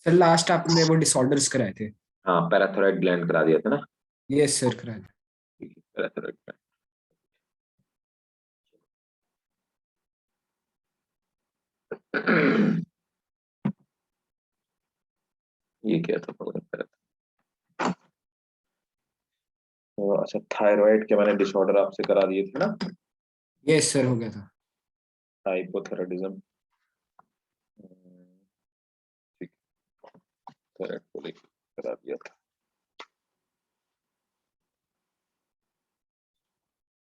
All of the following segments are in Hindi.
सर लास्ट आपने वो डिसऑर्डर्स कराए थे। हाँ, पैराथायरॉइड ग्लैंड करा दिया था ना। यस सर कराए थे। ठीक है, पैराथायरॉइड ग्लैंड। ये क्या था तो अच्छा, थायराइड के मैंने डिसऑर्डर आपसे करा दिए थे ना। यस सर हो गया था। हाइपोथायराइडिज्म, ठीक, थायराइड को लेकर करा दिया था।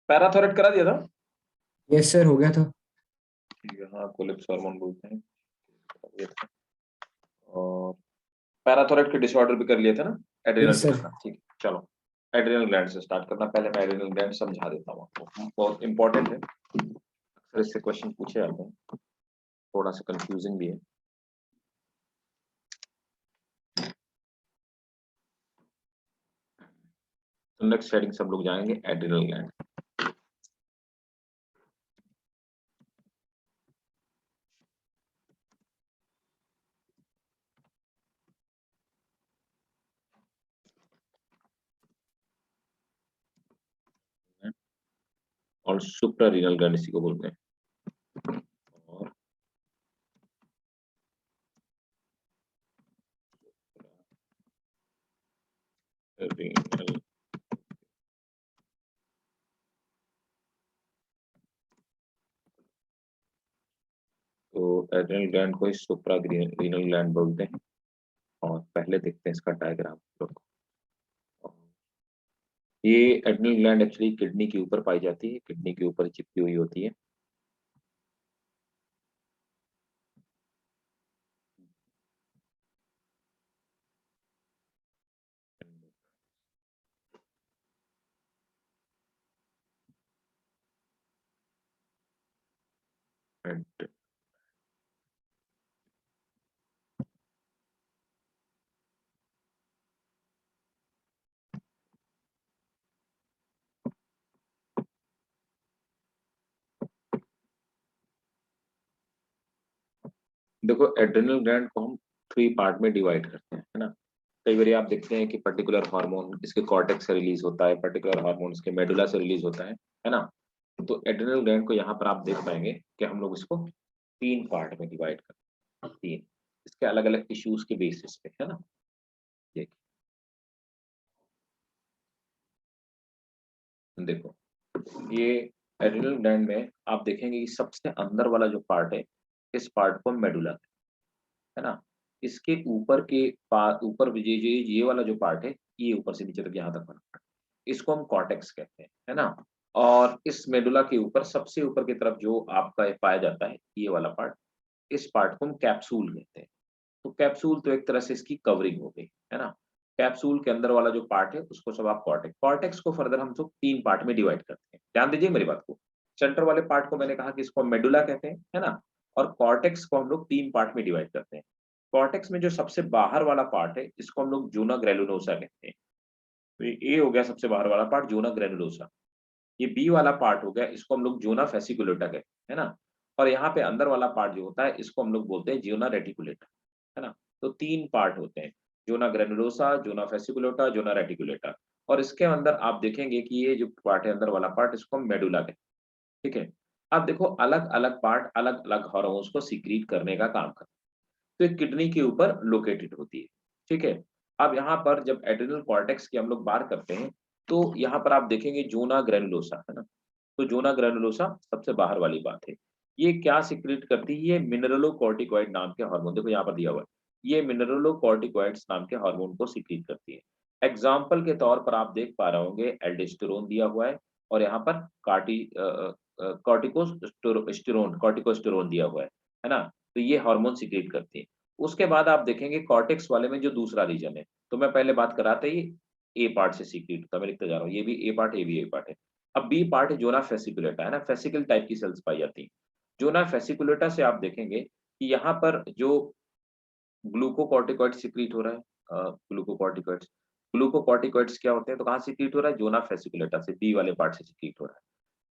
पैराथायराइड करा दिया था। यस सर हो गया था। ठीक है, हाँ, कोलिप्स हार्मोन बोलते हैं, करा दिया था। और पैराथायराइड के डिसऑर्डर भी कर लिए थे ना, एड्रिनल यस सर। डिसऑर्डर। ठीक है, चलो एड्रिनल ग्लैंड से स्टार्ट करना। पहले मैं एड्रिनल ग्लैंड समझा देता हूँ आपको, बहुत इंपॉर्टेंट है, अक्सर इससे क्वेश्चन पूछे जाते हैं, थोड़ा सा कंफ्यूजिंग भी है। तो नेक्स्ट हेडिंग सब लोग जाएंगे एड्रिनल ग्लैंड। और सुप्रारीनल ग्लैंड इसी को बोलते हैं। और रीनल, तो एड्रिनल ग्लैंड को सुप्रा रीनल ग्लैंड बोलते हैं। और पहले देखते हैं इसका डायग्राम। ये एड्रिनल ग्लैंड एक्चुअली किडनी के ऊपर पाई जाती है, किडनी के ऊपर चिपकी हुई होती है। And देखो, एड्रिनल ग्लैंड को हम 3 पार्ट में डिवाइड करते हैं, है ना। कई बार आप देखते हैं कि पर्टिकुलर हार्मोन इसके कॉर्टेक्स से रिलीज होता है, पर्टिकुलर हार्मोन इसके मेडुला से रिलीज होता है ना। तो एड्रिनल ग्लैंड को यहाँ पर आप देख पाएंगे कि हम लोग इसको 3 पार्ट में डिवाइड करते हैं, 3, इसके अलग अलग टिश्यूज के बेसिस पे, है ना। देखिए, देखो, ये एड्रिनल ग्लैंड में आप देखेंगे कि सबसे अंदर वाला जो पार्ट है, इस पार्ट को मेडुला, है ना। इसके ऊपर के ऊपर ये वाला जो पार्ट है, ये ऊपर से नीचे तक यहाँ तक बना है, इसको हम कॉर्टेक्स कहते हैं, है ना। और इस मेडुला के ऊपर सबसे ऊपर की तरफ जो आपका पाया जाता है, ये वाला पार्ट, इस पार्ट को हम कैप्सूल कहते हैं। तो कैप्सूल तो एक तरह से इसकी कवरिंग हो गई, है ना। कैप्सूल के अंदर वाला जो पार्ट है उसको सब आप कॉर्टेक्स, कॉर्टेक्स को फर्दर हम सब 3 पार्ट में डिवाइड करते हैं। ध्यान दीजिए मेरी बात को, सेंटर वाले पार्ट को मैंने कहा कि इसको मेडुला कहते हैं, है ना। और कॉर्टेक्स को हम लोग 3 पार्ट में डिवाइड करते हैं। कॉर्टेक्स में जो सबसे बाहर वाला पार्ट है, इसको हम लोग जूना ग्रेनुलोसा कहते हैं। तो ये हो गया सबसे बाहर वाला पार्ट, जूना ग्रेनुलोसा। ये बी वाला पार्ट हो गया, इसको हम लोग जूना फेसिकुलेटा कहते हैं, है ना। और यहाँ पे अंदर वाला पार्ट जो होता है, इसको हम लोग बोलते हैं ज्यूना रेटिकुलेटा, है ना। तो 3 पार्ट होते हैं, जोना ग्रेनुलोसा, जोना फेसिकुलेटा, जोना रेटिकुलेटा। और इसके अंदर आप देखेंगे कि ये जो पार्ट है अंदर वाला पार्ट, इसको हम मेडुला कहते हैं। ठीक है। अब देखो, अलग अलग पार्ट अलग अलग हार्मोन्स को सीक्रेट करने का काम करते हैं। तो ये किडनी के ऊपर लोकेटेड होती है। ठीक है। अब यहाँ पर जब एड्रिनल कॉर्टेक्स की हम लोग बात करते हैं, तो यहाँ पर आप देखेंगे जोना ग्रेनुलोसा, है ना। तो जोना ग्रेनुलोसा सबसे बाहर वाली बात है। ये क्या सीक्रेट करती है? ये मिनरलोकॉर्टिकॉइड नाम के हार्मोन, देखो यहाँ पर दिया हुआ है, ये मिनरलोकॉर्टिकॉइड्स नाम के हार्मोन को सीक्रेट करती है। एग्जाम्पल के तौर पर आप देख पा रहे होंगे, एल्डोस्टेरोन दिया हुआ है, और यहाँ पर कॉर्टिकोस्टेरोन दिया हुआ है ना। तो ये हार्मोन सीक्रेट करती है। उसके बाद आप देखेंगे कॉर्टेक्स वाले में जो दूसरा रीजन है, तो मैं पहले बात कर रहा था, ये ए पार्ट से सीक्रेट होता है, मैं लिखते जा रहा हूँ, ये भी ए पार्ट, ये भी ए पार्ट है। अब बी पार्ट है जोना फेसिकुलेटा, है ना, फेसिकल टाइप की सेल्स पाई जाती है। जोना फेसिकुलेटा से आप देखेंगे कि यहाँ पर जो ग्लूकोकॉर्टिकॉइड सीक्रेट हो रहा है, ग्लूकोकॉर्टिकॉइड्स, ग्लूकोकॉर्टिकॉइड्स क्या होते हैं, तो कहाँ सीक्रेट हो रहा है? जोना फेसिकुलेटा से, बी वाले पार्ट से सीक्रेट हो रहा है।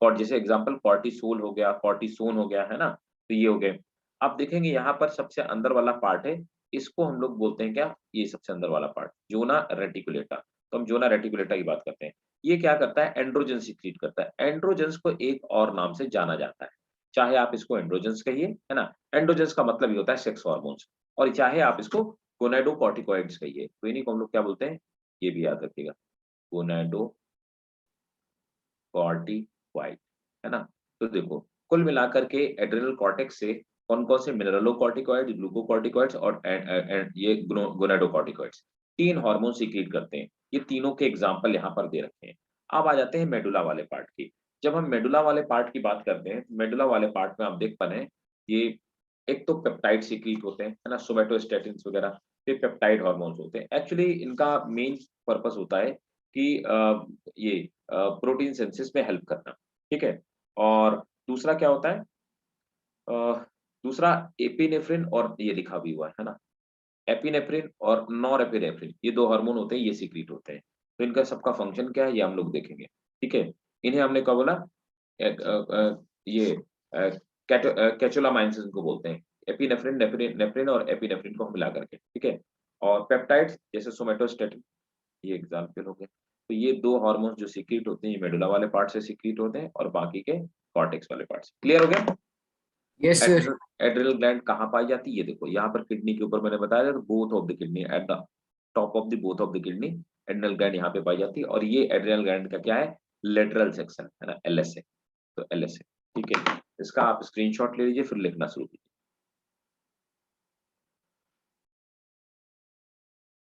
और जैसे एग्जांपल कॉर्टिसोल हो गया, कॉर्टिसोन हो गया, है ना। तो ये हो गए। आप देखेंगे यहाँ पर सबसे अंदर वाला पार्ट है, इसको हम लोग बोलते हैं क्या, ये सबसे अंदर वाला पार्ट जोना रेटिकुलेटा। तो हम जोना रेटिकुलेटा की बात करते हैं। ये क्या करता है, एंड्रोजन सीक्रेट करता है। एंड्रोजन्स को एक और नाम से जाना जाता है, चाहे आप इसको एंड्रोजन्स कहिए, है ना, एंड्रोजन्स का मतलब ये होता है सेक्स हार्मोन्स, और चाहे आप इसको गोनेडोकॉर्टिकॉइड्स कहिए, तो इन्हीं को हम लोग क्या बोलते हैं, ये भी याद रखिएगा, गोनेडोकॉर्टिकॉइड, है ना। तो देखो कुल मिलाकर के एड्रिनल कॉर्टेक्स से कौन कौन से मिनरलोकॉर्टिकॉइड, ग्लूकोकॉर्टिकॉइड्स और ये गोनेडोकॉर्टिकॉइड्स, तीन हार्मोन सीक्रेट करते हैं। ये तीनों के एग्जांपल यहाँ पर दे रखे हैं। अब आ जाते हैं मेडुला वाले पार्ट की। जब हम मेडुला वाले पार्ट की बात करते हैं, मेडुला वाले पार्ट में आप देख पा रहे हैं, ये एक तो पेप्टाइड सीक्रेट होते हैं, है ना, सोमेटोस्टैटिन्स वगैरह, ये पेप्टाइड हार्मोन्स होते हैं। एक्चुअली इनका मेन पर्पस होता है कि ये प्रोटीन सिंथेसिस में हेल्प करना, ठीक है। और दूसरा क्या होता है, दूसरा एपिनेफ्रिन, और ये लिखा भी हुआ है ना, एपिनेफ्रिन और नॉर एपिनेफ्रिन, ये दो हार्मोन होते हैं, ये सीक्रेट होते हैं। तो इनका सबका फंक्शन क्या है, ये हम लोग देखेंगे, ठीक है। इन्हें हमने क्या बोला, ये कैचोलामाइंस इनको बोलते हैं, एपिनेफ्रिन, नेफ्रिन नेफ्रिन और एपिनेफ्रिन को हम मिला करके, ठीक है। और पेप्टाइड्स जैसे सोमेटोस्टेटिन, ये एग्जाम्पल हो गए। तो ये दो हार्मोन्स जो सीक्रेट होते हैं, ये मेडुला वाले पार्ट से सीक्रेट होते हैं और बाकी के कॉर्टेक्स वाले पार्ट से। क्लियर हो गया। Yes sir. Adrenal adrenal gland कहाँ पाई जाती है, ये देखो यहाँ पर किडनी के ऊपर मैंने बताया था, both of the kidney, at the top of the both of the kidney adrenal gland यहाँ पे पाई जाती है। और ये एड्रिनल ग्लैंड का क्या है, लेटरल सेक्शन है ना, एलएसए। तो एलएसए, ठीक है, इसका आप स्क्रीनशॉट ले लीजिए, फिर लिखना शुरू कीजिए।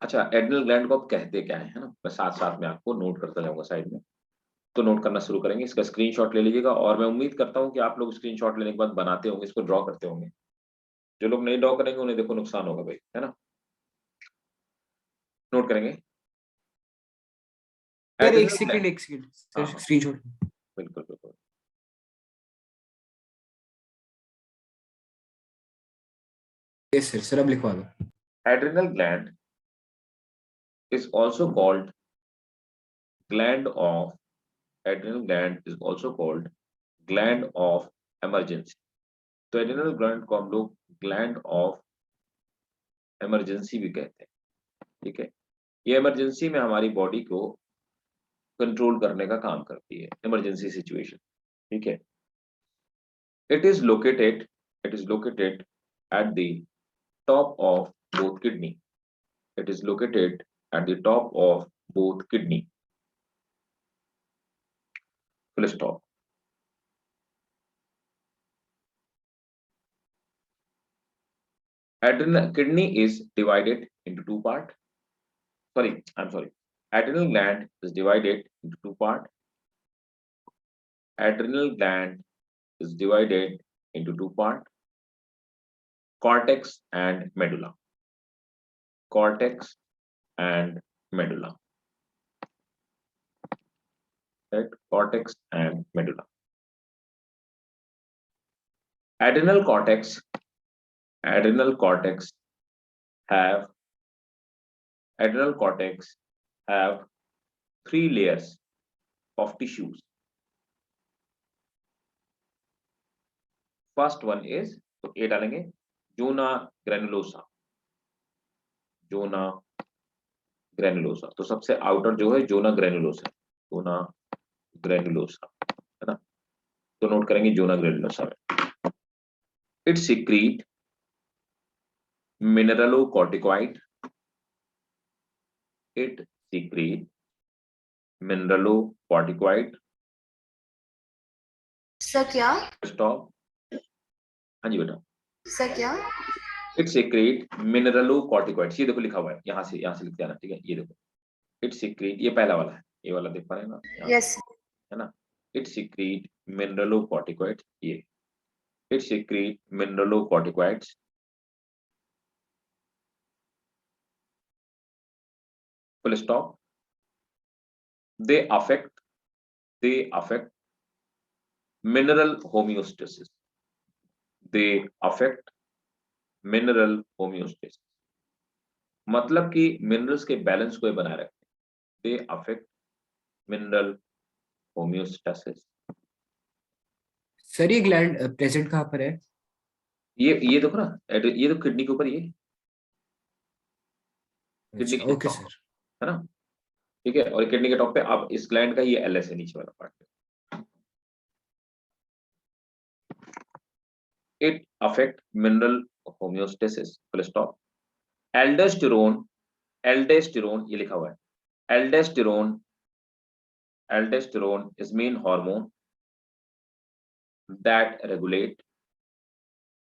अच्छा, एड्रिनल ग्लैंड को आप कहते क्या है ना, मैं साथ साथ में आपको नोट करता जाऊंगा साइड में, तो नोट करना शुरू करेंगे। इसका स्क्रीनशॉट ले लीजिएगा, और मैं उम्मीद करता हूँ कि आप लोग स्क्रीनशॉट लेने के बाद बनाते होंगे, इसको ड्रॉ करते होंगे। जो लोग नहीं ड्रॉ करेंगे उन्हें देखो नुकसान होगा भाई, है ना। नोट करेंगे सर एड्रिनल ग्लैंड। एक सेकंड हाँ सर, हाँ, स्क्रीनशॉट। बिल्कुल बिल्कुल। यस सर, अब लिखवा दो। Adrenal gland is also called gland of adrenal gland is also called gland of emergency। तो एड्रिनल ग्लैंड को हम लोग ग्लैंड ऑफ इमरजेंसी भी कहते हैं, ठीक है। ये इमरजेंसी में हमारी बॉडी को कंट्रोल करने का काम करती है, इमरजेंसी सिचुएशन, ठीक है। It is located it is located at the top of both kidney. It is located at the top of both kidney, full stop. Adrenal kidney is divided into two part. I'm sorry. Adrenal gland is divided into two part. Adrenal gland is divided into two part. Cortex and medulla. Cortex and medulla. Right? Cortex and medulla. Adrenal cortex. Adrenal cortex have adrenal cortex have three layers of tissues. First one is, तो ए डालेंगे, जोना ग्रेनुलोसा। जोना ग्रेनुलोसा, तो सबसे आउटर जो है जोना ग्रेनुलोसा, जोना ग्रेनुलोसा, है ना। तो नोट करेंगे जोना ग्रेनुलोसा में it secrete mineralocorticoid. It secrete mineralocorticoid. Sir क्या? स्टॉप। हाँ जी बेटा। सर क्या? इट सीक्रेट मिनरलोकॉर्टिकॉइड्स, ये देखो लिखा हुआ है, यहाँ से लिख देना, ठीक है। ये देखो, इट सीक्रेट, ये पहला वाला है, ये वाला देख पा रहे हैं ना यहाँ, यस। है ना। इट सीक्रेट मिनरलोकॉर्टिकॉइड्स, ये it secret mineralocorticoids, full stop। they affect they affect mineral homeostasis। they affect mineral homeostasis, मतलब कि मिनरल्स के बैलेंस को ये बनाए रखते हैं। they affect mineral homeostasis। Sir ये ग्लैंड प्रेजेंट कहाँ पर है? ये देखो ना, ये तो किडनी के ऊपर, ये किडनी अच्छा के ओके top, सर। है ना, ठीक है। और किडनी के टॉप पे अब इस ग्लैंड का ये एलएस है नीचे वाला part. It affect mineral homeostasis, full stop. Aldosterone, aldosterone ये लिखा हुआ है, aldosterone, aldosterone is main hormone that regulate,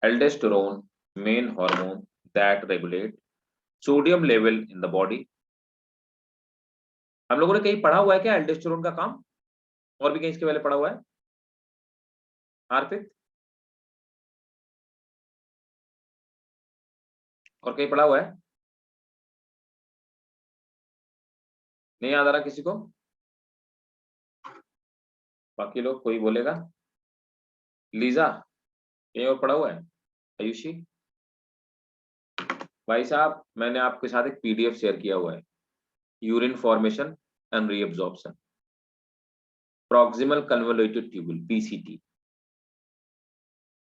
aldosterone main hormone that regulate sodium level in the body। हम लोगों ने कहीं पढ़ा हुआ है क्या एल्डोस्टेरोन का काम, और भी कहीं इसके बारे में पढ़ा हुआ है अर्पित, और कहीं पढ़ा हुआ है, नहीं याद आ रहा किसी को, बाकी लोग कोई बोलेगा, लीजा कहीं और पढ़ा हुआ है, आयुषी। भाई साहब मैंने आपके साथ एक पीडीएफ शेयर किया हुआ है, urine formation and reabsorption, proximal convoluted tubule, PCT,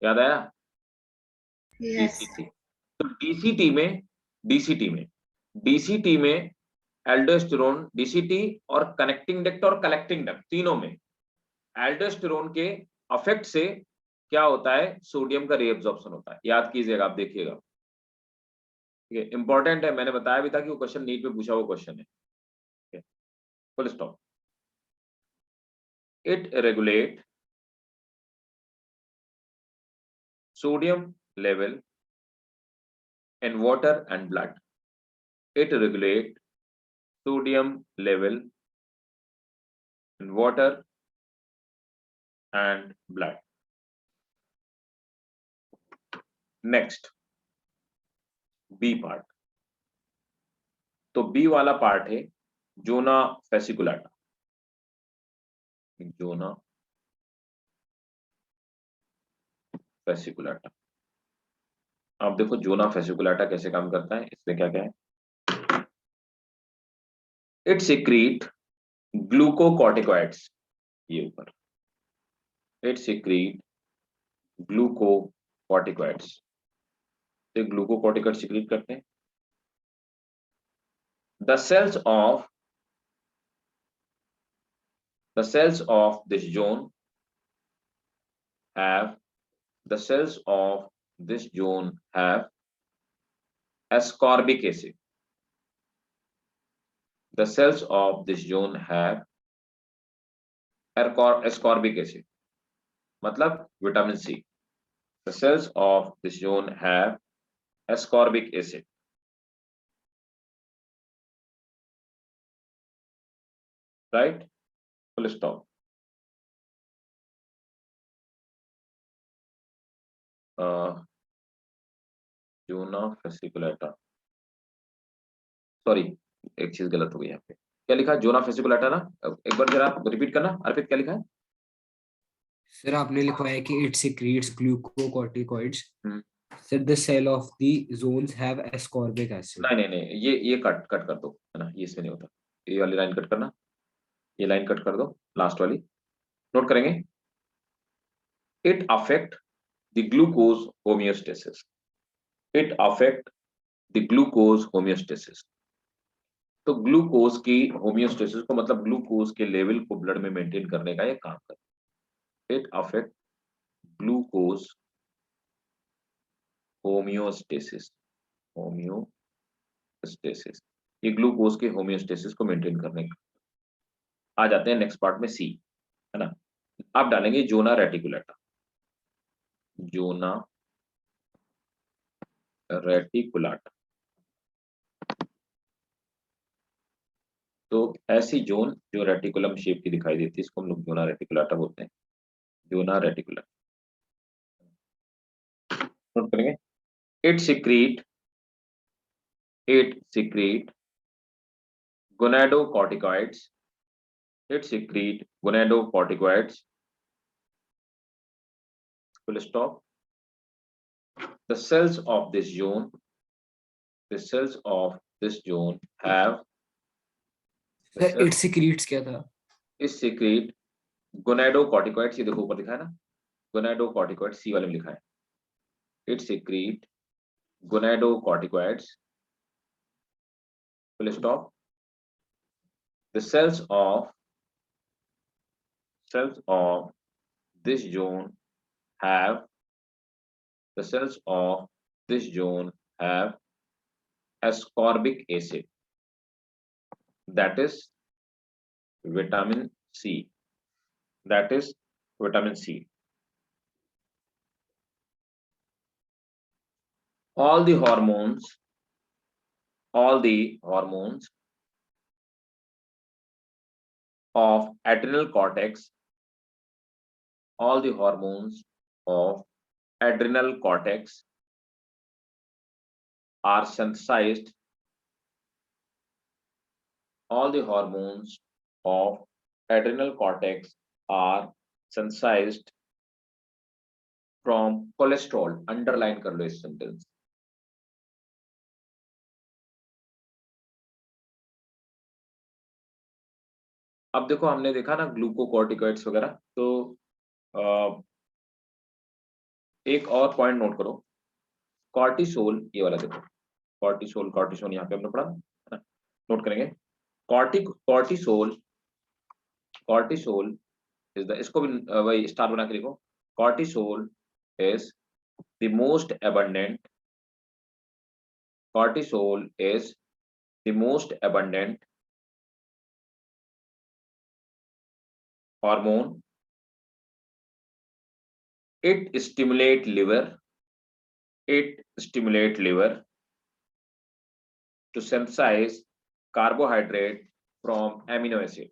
याद आया? Yes. डीसीटी। तो डीसीटी में एल्डोस्टेरोन, डीसीटी और कनेक्टिंग डक्ट और कलेक्टिंग डक्ट तीनों में एल्डोस्टेरोन के अफेक्ट से क्या होता है, सोडियम का रीअब्जॉर्प्शन होता है। याद कीजिएगा, आप देखिएगा, ठीक है, इंपॉर्टेंट है, मैंने बताया भी था कि वो क्वेश्चन नीट में पूछा हुआ क्वेश्चन है। Full stop. It regulate sodium level in water and blood, it regulate sodium level in water and blood। Next B part. तो बी वाला पार्ट है जोना फेसिकुलाटा, जोना फेसिकुलाटा। आप देखो जोना फेसिकुलाटा कैसे काम करता है, इसमें क्या क्या है। इट सिक्रीट ग्लूकोकॉर्टिकॉइड्स, ये ऊपर, इट सिक्रीट ग्लूकोकॉर्टिकॉइड्स, तो ग्लूकोकॉर्टिकॉइड सिक्रीट करते हैं। The cells of this zone have, the cells of this zone have ascorbic acid, the cells of this zone have ascorbic acid, मतलब vitamin C. the cells of this zone have ascorbic acid, right, full stop। Zona fasciculata, sorry एक चीज गलत हो गई यहाँ पे, क्या लिखा है जोना फेसिकुलेटा ना, एक बार जरा रिपीट करना अर्पित, क्या लिखा है? सर आपने लिखवाया कि it secretes glucocorticoids, hmm, sir the cell of the zones have ascorbic acid. नहीं नहीं नहीं, ये कट कट कर दो, है ना, ये इसमें नहीं होता, ये वाली लाइन कट करना, ये लाइन कट कर दो, लास्ट वाली नोट करेंगे। It affect the glucose homeostasis, it affect the glucose homeostasis. तो ग्लूकोज की होमियोस्टेसिस को मतलब ग्लूकोज के लेवल को ब्लड में मेंटेन करने का ये काम करता है। It affect glucose homeostasis, homeostasis, ये ग्लूकोज के होमियोस्टेसिस को मेंटेन करने का। आ जाते हैं नेक्स्ट पार्ट में, सी, है ना। आप डालेंगे जोना रेटिकुलेटा, जोना रेटिकुलाटा। तो ऐसी जोन जो रेटिकुलम शेप की दिखाई देती है, इसको हम लोग जोना रेटिकुलाटा बोलते हैं, जोना रेटिकुलम। नोट करेंगे। It secrete, it secrete gonadocorticoids, it secrete gonadocorticoids, full stop। The cells of this zone, the cells of this zone have, the sir it cells secretes क्या था? is secrete gonadocorticoids, ये देखो ऊपर लिखा है ना, gonadocorticoids सी वाले में लिखा है, it secrete gonadocorticoids, full stop. The cells of this zone have ascorbic acid, that is vitamin C. All the hormones of adrenal cortex are synthesized from cholesterol. Underline कर लो इस सेंटेंस. अब देखो, हमने देखा ना ग्लूकोकॉर्टिकॉइड्स वगैरह, तो एक और पॉइंट नोट करो. कॉर्टिसोल, ये वाला देखो, कॉर्टिसोल यहाँ पे हमने पढ़ा है ना, नोट करेंगे. कॉर्टिसोल इज द, इसको भी वही स्टार बना के लिखो. Cortisol is the most abundant hormone. It stimulates liver to synthesize carbohydrate from amino acid.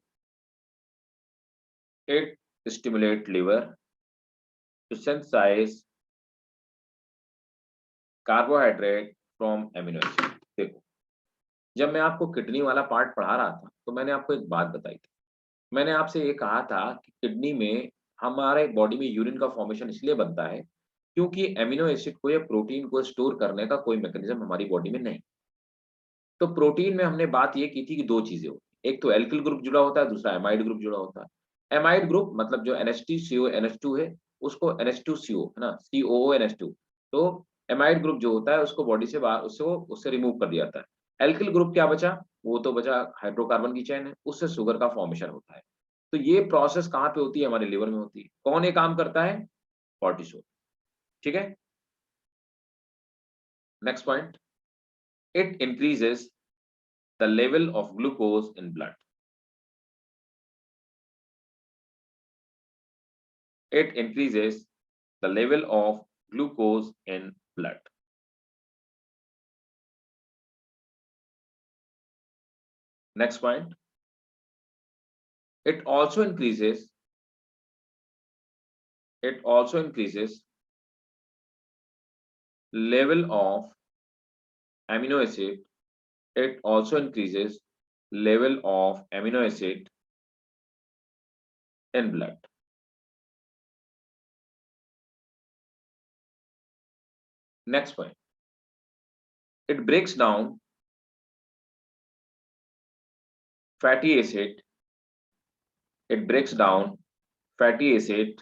It stimulates liver to synthesize carbohydrate from amino acid. देखो, जब मैं आपको किडनी वाला पार्ट पढ़ा रहा था तो मैंने आपको एक बात बताई थी. मैंने आपसे ये कहा था कि किडनी में हमारे बॉडी में यूरिन का फॉर्मेशन इसलिए बनता है क्योंकि एमिनो एसिड को या प्रोटीन को स्टोर करने का कोई मैकेनिज्म हमारी बॉडी में नहीं. तो प्रोटीन में हमने बात ये की थी कि दो चीजें होती हैं, एक तो एल्किल ग्रुप जुड़ा होता है, दूसरा एमाइड ग्रुप जुड़ा होता है. एमाइड ग्रुप मतलब जो NH2CO है उसको NH2CO है ना, COONH2, तो एमाइड ग्रुप जो होता है उसको बॉडी से बाहर उससे रिमूव कर दिया जाता है. एल्किल ग्रुप क्या बचा? वो तो बचा हाइड्रोकार्बन की चेन है, उससे शुगर का फॉर्मेशन होता है. तो ये प्रोसेस कहाँ पे होती है? हमारे लिवर में होती है. कौन ये काम करता है? कॉर्टिसोल. ठीक है. Next point, it increases the level of glucose in blood. It increases the level of glucose in blood. Next point, it also increases level of amino acid. It also increases level of amino acid in blood. Next point, it breaks down fatty acid. It breaks down fatty acid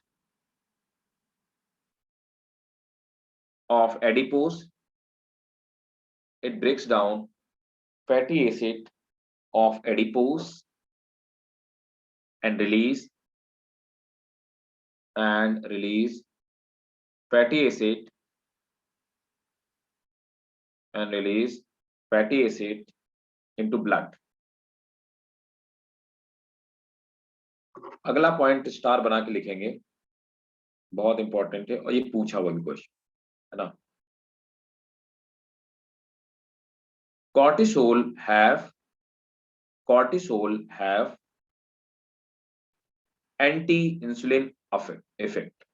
of adipose. It breaks down fatty acid of adipose and release fatty acid into blood. अगला पॉइंट स्टार बना के लिखेंगे, बहुत इंपॉर्टेंट है और ये पूछा हुआ भी क्वेश्चन है ना. cortisol have anti-insulin effect.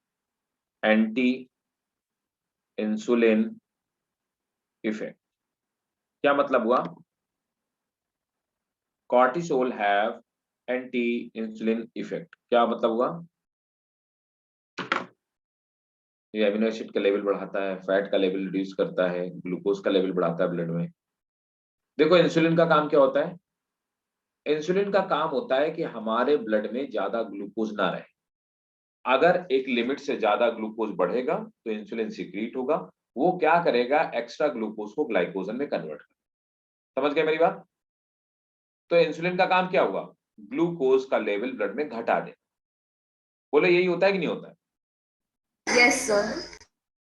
Anti-insulin effect क्या मतलब हुआ? cortisol have anti-insulin effect क्या मतलब हुआ? ये एमिनो एसिड का लेवल बढ़ाता है, फैट का लेवल रिड्यूस करता है, ग्लूकोज का लेवल बढ़ाता है ब्लड में. देखो, इंसुलिन का काम क्या होता है? इंसुलिन का काम होता है कि हमारे ब्लड में ज्यादा ग्लूकोज ना रहे. अगर एक लिमिट से ज्यादा ग्लूकोज बढ़ेगा तो इंसुलिन सिक्रीट होगा. वो क्या करेगा? एक्स्ट्रा ग्लूकोज को ग्लाइकोजन में कन्वर्ट करेगा. समझ गए मेरी बात? तो इंसुलिन का काम क्या हुआ, ग्लूकोज का लेवल ब्लड में घटा दे। बोले यही होता है कि नहीं होता है? Yes, sir.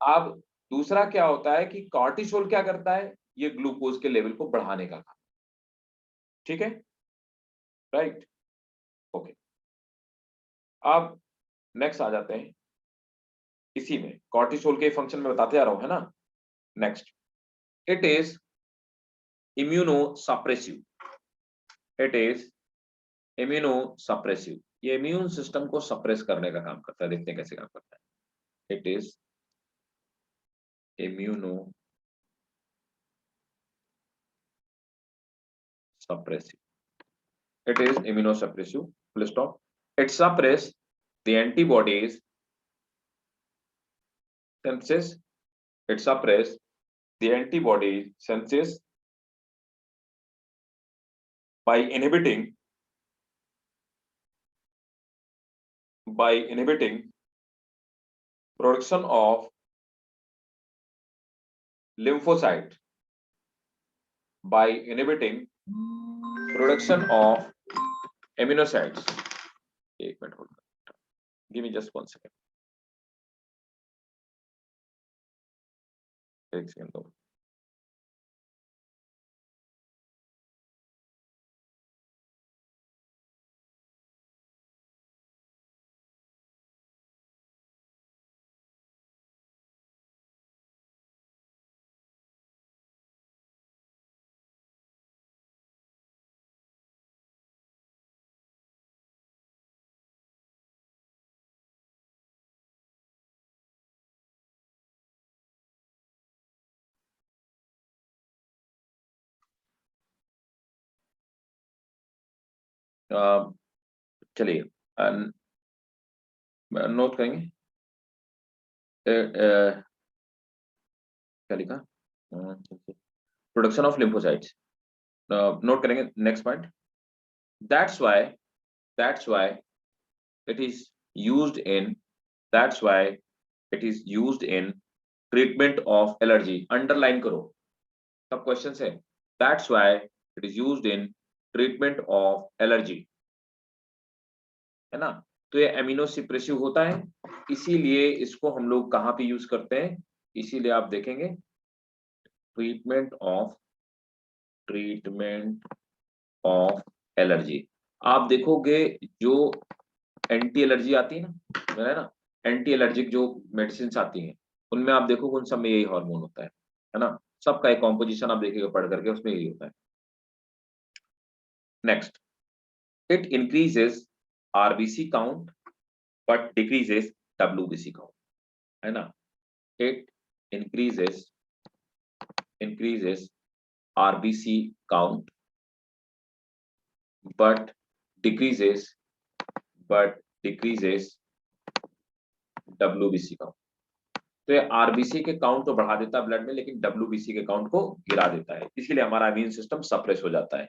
अब दूसरा क्या होता है कि कॉर्टिसोल क्या करता है, ये ग्लूकोज के लेवल को बढ़ाने का काम। ठीक है, राइट, ओके। अब नेक्स्ट आ जाते हैं, इसी में कॉर्टिसोल के फंक्शन में बताते आ रहा हूं, है ना। Next, it is immunosuppressive, it is immunosuppressive, ये इम्यून सिस्टम को सप्रेस करने का काम करता है। देखते हैं कैसे काम करता है। It is immuno suppressive, it is immunosuppressive, full stop. It suppress the antibodies synthesis, it suppress the antibody synthesis by inhibiting production of lymphocyte, by inhibiting production of aminocytes. एक minute hold, give me just 1 second, एक सेकंड दो। चलिए नोट करेंगे, क्या लिखा, प्रोडक्शन ऑफ लिम्फोसाइट्स, नोट करेंगे। Next point, that's why it is used in that's why it is used in treatment of allergy, underline करो, सब क्वेश्चन है। that's why it is used in treatment of allergy, है ना। तो ये एमिनो सप्रेसिव होता है, इसीलिए इसको हम लोग कहाँ पे यूज करते हैं, इसीलिए आप देखेंगे ट्रीटमेंट ऑफ एलर्जी। आप देखोगे जो एंटी एलर्जी आती है ना, एंटी एलर्जिक जो मेडिसिन आती हैं, उनमें आप देखो उन सब में यही हार्मोन होता है ना। सबका एक कॉम्पोजिशन आप देखिएगा पढ़ करके, उसमें यही होता है। Next, it increases RBC count but decreases WBC count, है ना। It increases RBC count but decreases WBC count. तो ये आरबीसी के काउंट तो बढ़ा देता है ब्लड में, लेकिन डब्ल्यूबीसी के काउंट को गिरा देता है, इसीलिए हमारा इम्यून सिस्टम सप्रेस हो जाता है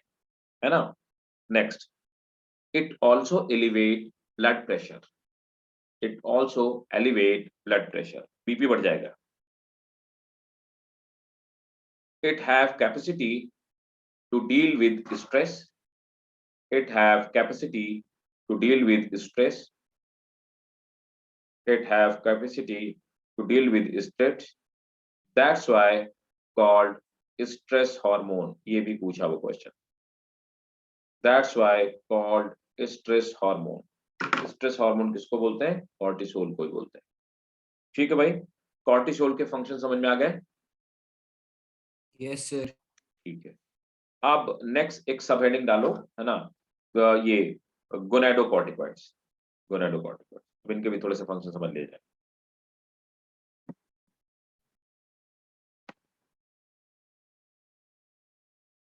ना। Next, it also elevate blood pressure, BP बढ़ जाएगा। It have capacity to deal with stress, it have capacity to deal with stress, that's why called stress hormone, ये भी पूछा वो question, that's why called stress hormone। Stress hormone किसको बोलते हैं, कॉर्टिसोल को ही बोलते हैं। ठीक है भाई, कॉर्टिसोल के फंक्शन समझ में आ गए। Yes sir. ठीक है, अब नेक्स्ट एक सब हेडिंग डालो, है ना, ये गोनेडोकॉर्टिकॉइड्स, अब इनके भी थोड़े से फंक्शन समझ लिए जाए।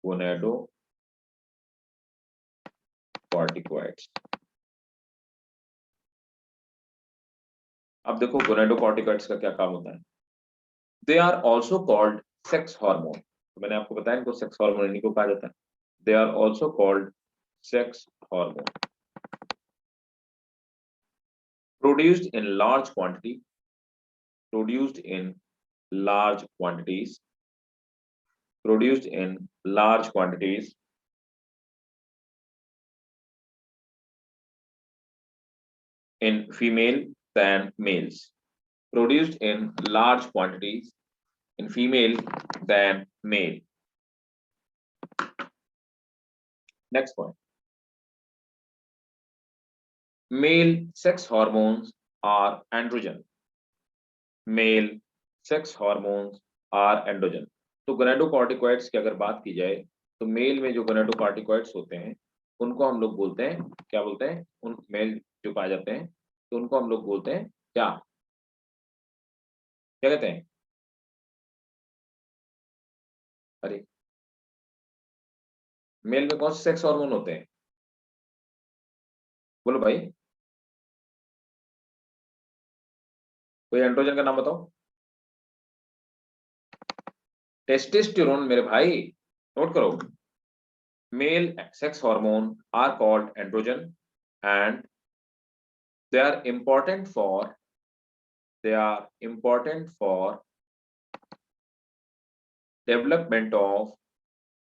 गोनेडोकॉर्टिकॉइड्स, अब देखो गोनेडोकॉर्टिकॉइड्स का क्या काम होता है। They are also called sex hormone, तो मैंने आपको बताया इनको सेक्स हार्मोन इन्हीं को कहा जाता है। They are also called sex hormone, produced in large quantity, produced in large quantities in female than males, produced in large quantities in female than male. Next point. Male sex hormones are androgen. Male sex hormones are androgen. तो गोनाडोकॉर्टिकॉइड्स की अगर बात की जाए तो मेल में जो गोनाडोकॉर्टिकॉइड्स होते हैं उनको हम लोग बोलते हैं, क्या बोलते हैं, उन मेल जो पाए जाते हैं तो उनको हम लोग बोलते हैं क्या क्या कहते हैं? अरे मेल में कौन से सेक्स हार्मोन होते हैं? बोलो भाई, कोई एंड्रोजन का नाम बताओ। टेस्टोस्टेरोन मेरे भाई, नोट करो। Male sex hormone are called androgen and they are important for they are important for development of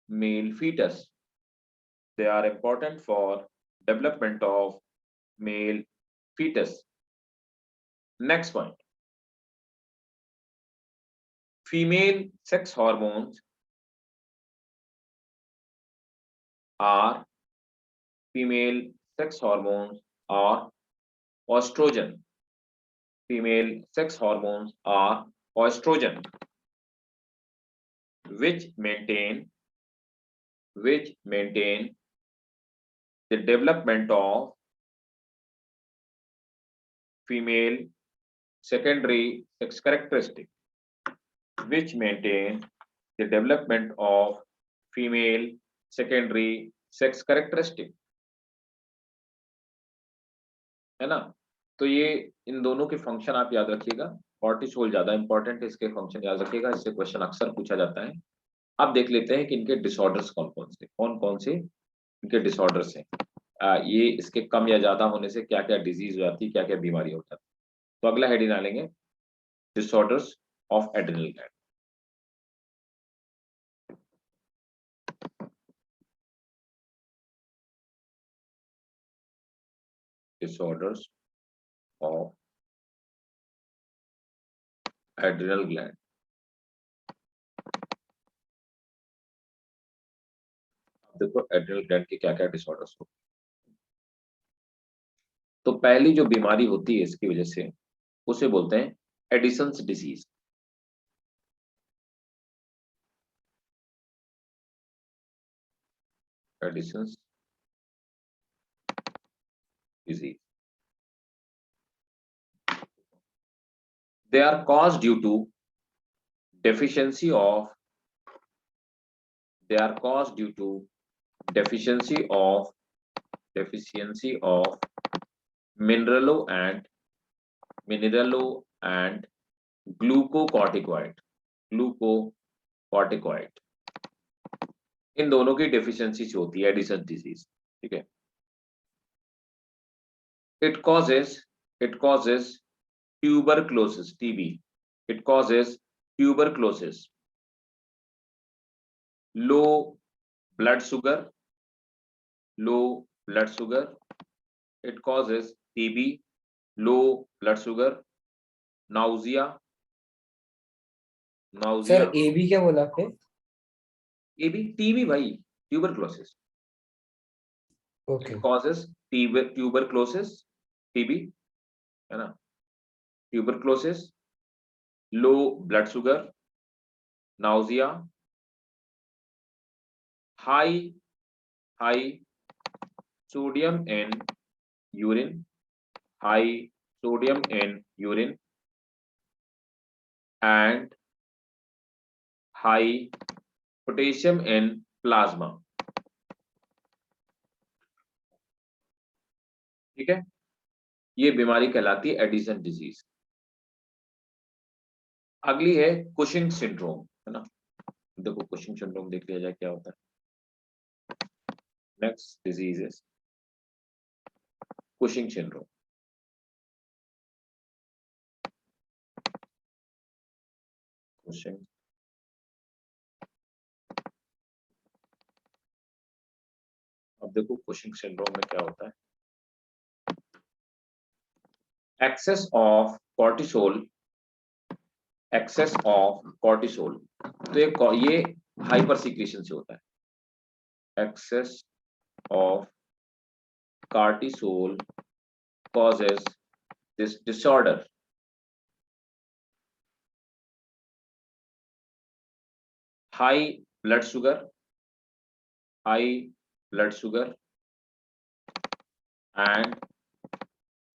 male fetus. They are important for development of male fetus. Next point. Female sex hormones are female sex hormones are estrogen. Female sex hormones are estrogen, which maintain the development of female secondary sex characteristic, which maintain the development of female secondary sex characteristic. है ना? तो ये इन दोनों के फंक्शन आप याद रखिएगा। कॉर्टिसोल ज्यादा इंपॉर्टेंट है, इसके फंक्शन याद रखिएगा, इससे क्वेश्चन अक्सर पूछा जाता है। अब देख लेते हैं कि इनके डिसऑर्डर्स कौन कौन से इनके डिसऑर्डर्स हैं। ये इसके कम या ज्यादा होने से क्या क्या डिजीज हो जाती है, क्या क्या बीमारी हो जाती है। तो अगला हेडिंग डालेंगे disorders of adrenal gland. disorders of adrenal gland. अब देखो एड्रिनल ग्लैंड के क्या क्या डिसऑर्डर्स हो। तो पहली जो बीमारी होती है इसकी वजह से उसे बोलते हैं Edison's disease. Edison's disease. They are caused due to deficiency of mineralo and glucocorticoid। इन दोनों की डेफिशिएंसी से होती है एडिसन डिजीज। ठीक है। It causes tuberculosis, TB. It causes tuberculosis, low blood sugar. It causes TB, low blood sugar, nausea. Sir A B क्या बोला आपने? AB, TB भाई, tuberculosis. Okay. It causes tuberculosis, TB, है ना? tuberculosis, low blood sugar, nausea, high sodium in urine, and high potassium in plasma। ठीक है, ये बीमारी कहलाती है एडिसन डिजीज। अगली है कुशिंग सिंड्रोम, है ना? देखो कुशिंग सिंड्रोम देख लिया जाए क्या होता है। Next disease is Cushing syndrome. Cushing अब देखो कुशिंग सिंड्रोम में क्या होता है। Excess of cortisol, excess of cortisol, तो ये हाइपर सीक्रेशन से होता है। Excess of cortisol causes this disorder. High blood sugar, high blood sugar and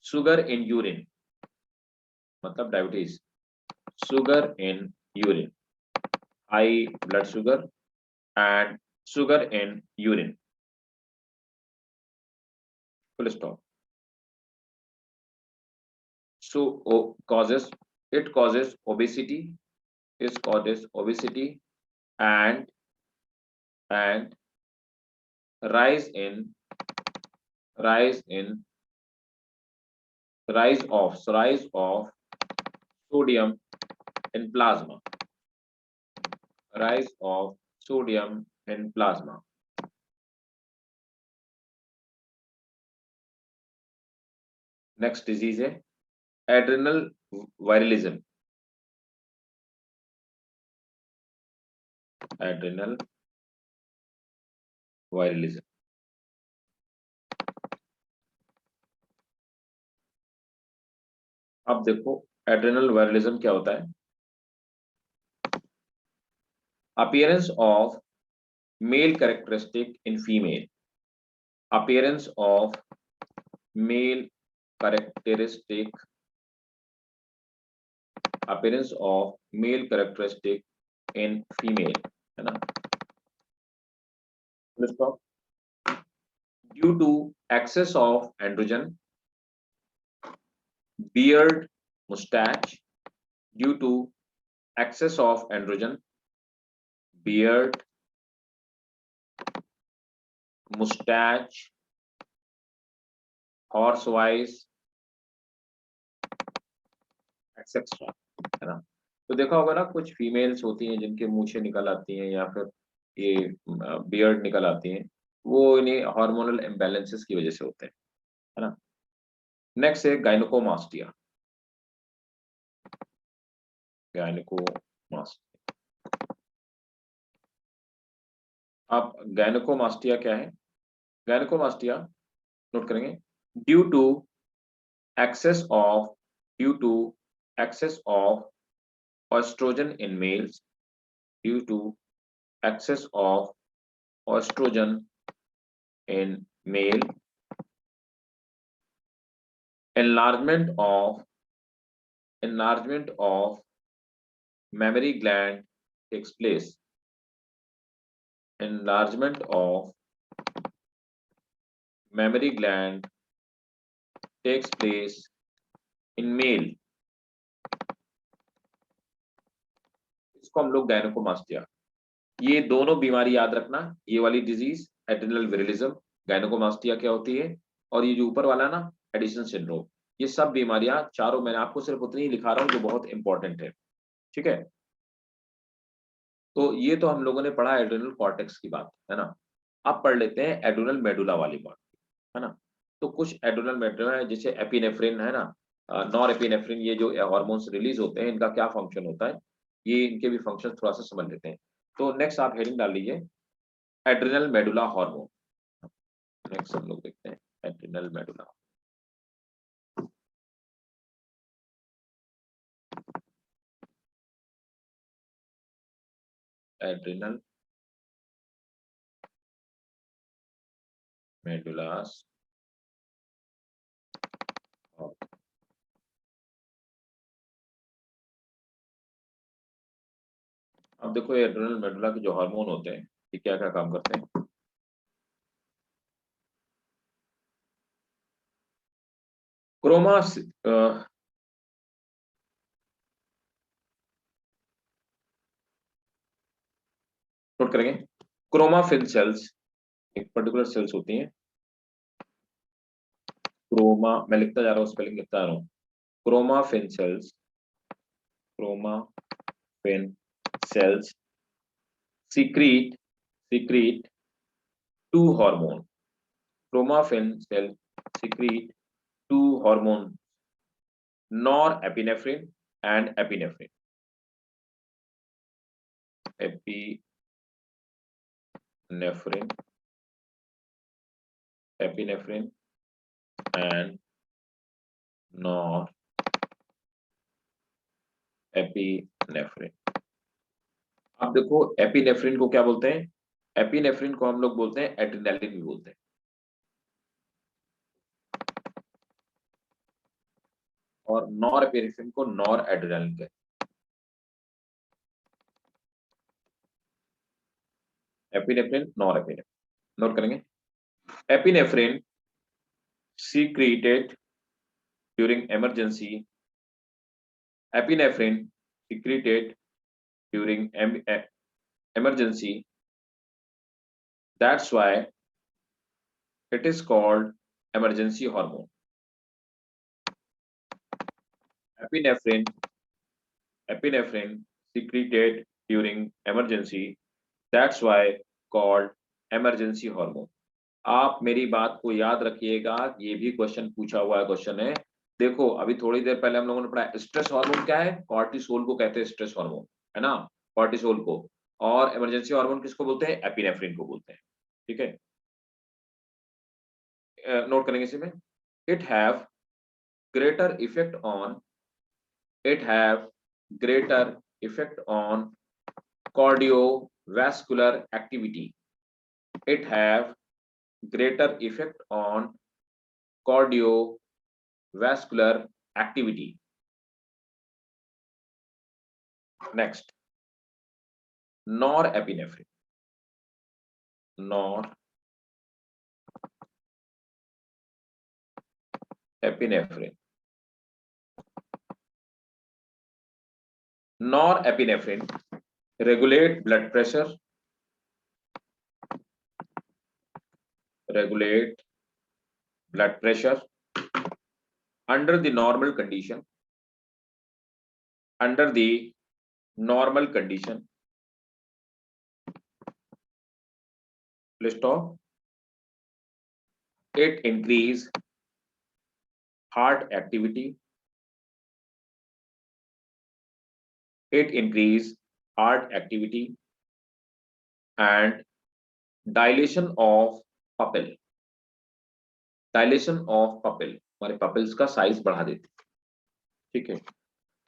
sugar in urine, मतलब diabetes, sugar in urine, high blood sugar and sugar in urine, full stop. So it causes obesity, it causes obesity and rise in rise of sodium in plasma, rise of sodium in plasma. Next disease है एड्रेनल वायरलिज्म, एड्रेनल वायरलिज्म। अब देखो एड्रेनल वायरलिज्म क्या होता है। Appearance of male characteristic in female, appearance of male characteristic, appearance of male characteristic in female, है ना। Due to excess of androgen, beard, mustache, due to excess of androgen, beard, mustache, horse voice, etcetera, है ना। तो देखा होगा ना कुछ फीमेल्स होती हैं जिनके मूछें निकल आती हैं या फिर ये बियर्ड निकल आती हैं, वो इन्हें हार्मोनल इम्बैलेंसेस की वजह से होते हैं, है ना। नेक्स्ट है गायनेकोमास्टिया, गायनेकोमास्टिया। अब गायनेकोमास्टिया क्या है। गायनेकोमास्टिया नोट करेंगे, due to excess of estrogen in males, due to excess of estrogen in male, enlargement of mammary gland takes place, enlargement of mammary gland takes place in male, इसको हम लोग गायनेकोमास्टिया। ये दोनों बीमारी याद रखना, ये वाली डिजीज एड्रेनल विरिलिज्म, गायनेकोमास्टिया क्या होती है, और ये जो ऊपर वाला ना एडिशन सिंड्रोम, ये सब बीमारियां चारों मैंने आपको सिर्फ उतनी ही लिखा रहा हूं जो बहुत इंपॉर्टेंट है, ठीक है। तो ये तो हम लोगों ने पढ़ा एड्रेनल कॉर्टेक्स की बात, है ना। अब पढ़ लेते हैं एड्रेनल मेडुला वाली बात, है ना। तो कुछ एड्रेनल मेडुला है, जैसे एपिनेफ्रिन, है ना, नॉर एपिनेफ्रिन, ये जो हार्मोन्स रिलीज होते हैं इनका क्या फंक्शन होता है, ये इनके भी फंक्शन थोड़ा सा समझ लेते हैं। तो नेक्स्ट आप हेडिंग डाल लीजिए एड्रेनल मेडुला हार्मोन। नेक्स्ट हम लोग देखते हैं एड्रेनल मेडुला। एड्रेनल मेडुलास, अब देखो ये एड्रेनल मेडुला के जो हार्मोन होते हैं ये क्या क्या काम करते हैं। क्रोमा नोट करेंगे, क्रोमाफिन सेल्स एक पर्टिकुलर सेल्स होती हैं, क्रोमा, मैं लिखता जा रहा हूँ, स्पेलिंग लिखता जा रहा हूँ, chromaffin cells, chromaffin cells secrete two hormone, chromaffin cell secrete two hormone, norepinephrine and epinephrine. Epinephrine, epinephrine and norepinephrine. अब देखो एपिनेफ्रिन को क्या बोलते हैं? एपिनेफ्रिन को हम लोग बोलते हैं एड्रेनालिन भी बोलते हैं, और नॉर एपिनेफ्रिन को नॉर एड्रेनालिन कहते हैं. एपिनेफ्रिन, नॉर एपिनेफ्रिन नोट करेंगे. Epinephrine secreted during emergency. Epinephrine secreted during emergency. That's why it is called emergency hormone. Epinephrine secreted during emergency. That's why called emergency hormone. आप मेरी बात को याद रखिएगा, ये भी क्वेश्चन पूछा हुआ है, क्वेश्चन है. देखो अभी थोड़ी देर पहले हम लोगों ने पढ़ा स्ट्रेस हार्मोन क्या है? कॉर्टिसोल को कहते हैं स्ट्रेस हार्मोन, है ना, कॉर्टिसोल को. और इमरजेंसी हार्मोन किसको बोलते हैं? एपिनेफ्रिन को बोलते हैं. ठीक है, नोट करेंगे इसी में. It have greater effect on, it have greater effect on cardiovascular activity. It have greater effect on cardiovascular activity. Next, norepinephrine. Norepinephrine. Norepinephrine regulate blood pressure, under the normal condition, Please stop. It increase heart activity, and dilation of pupil. हमारे पपिल्स का साइज बढ़ा देती है. ठीक है,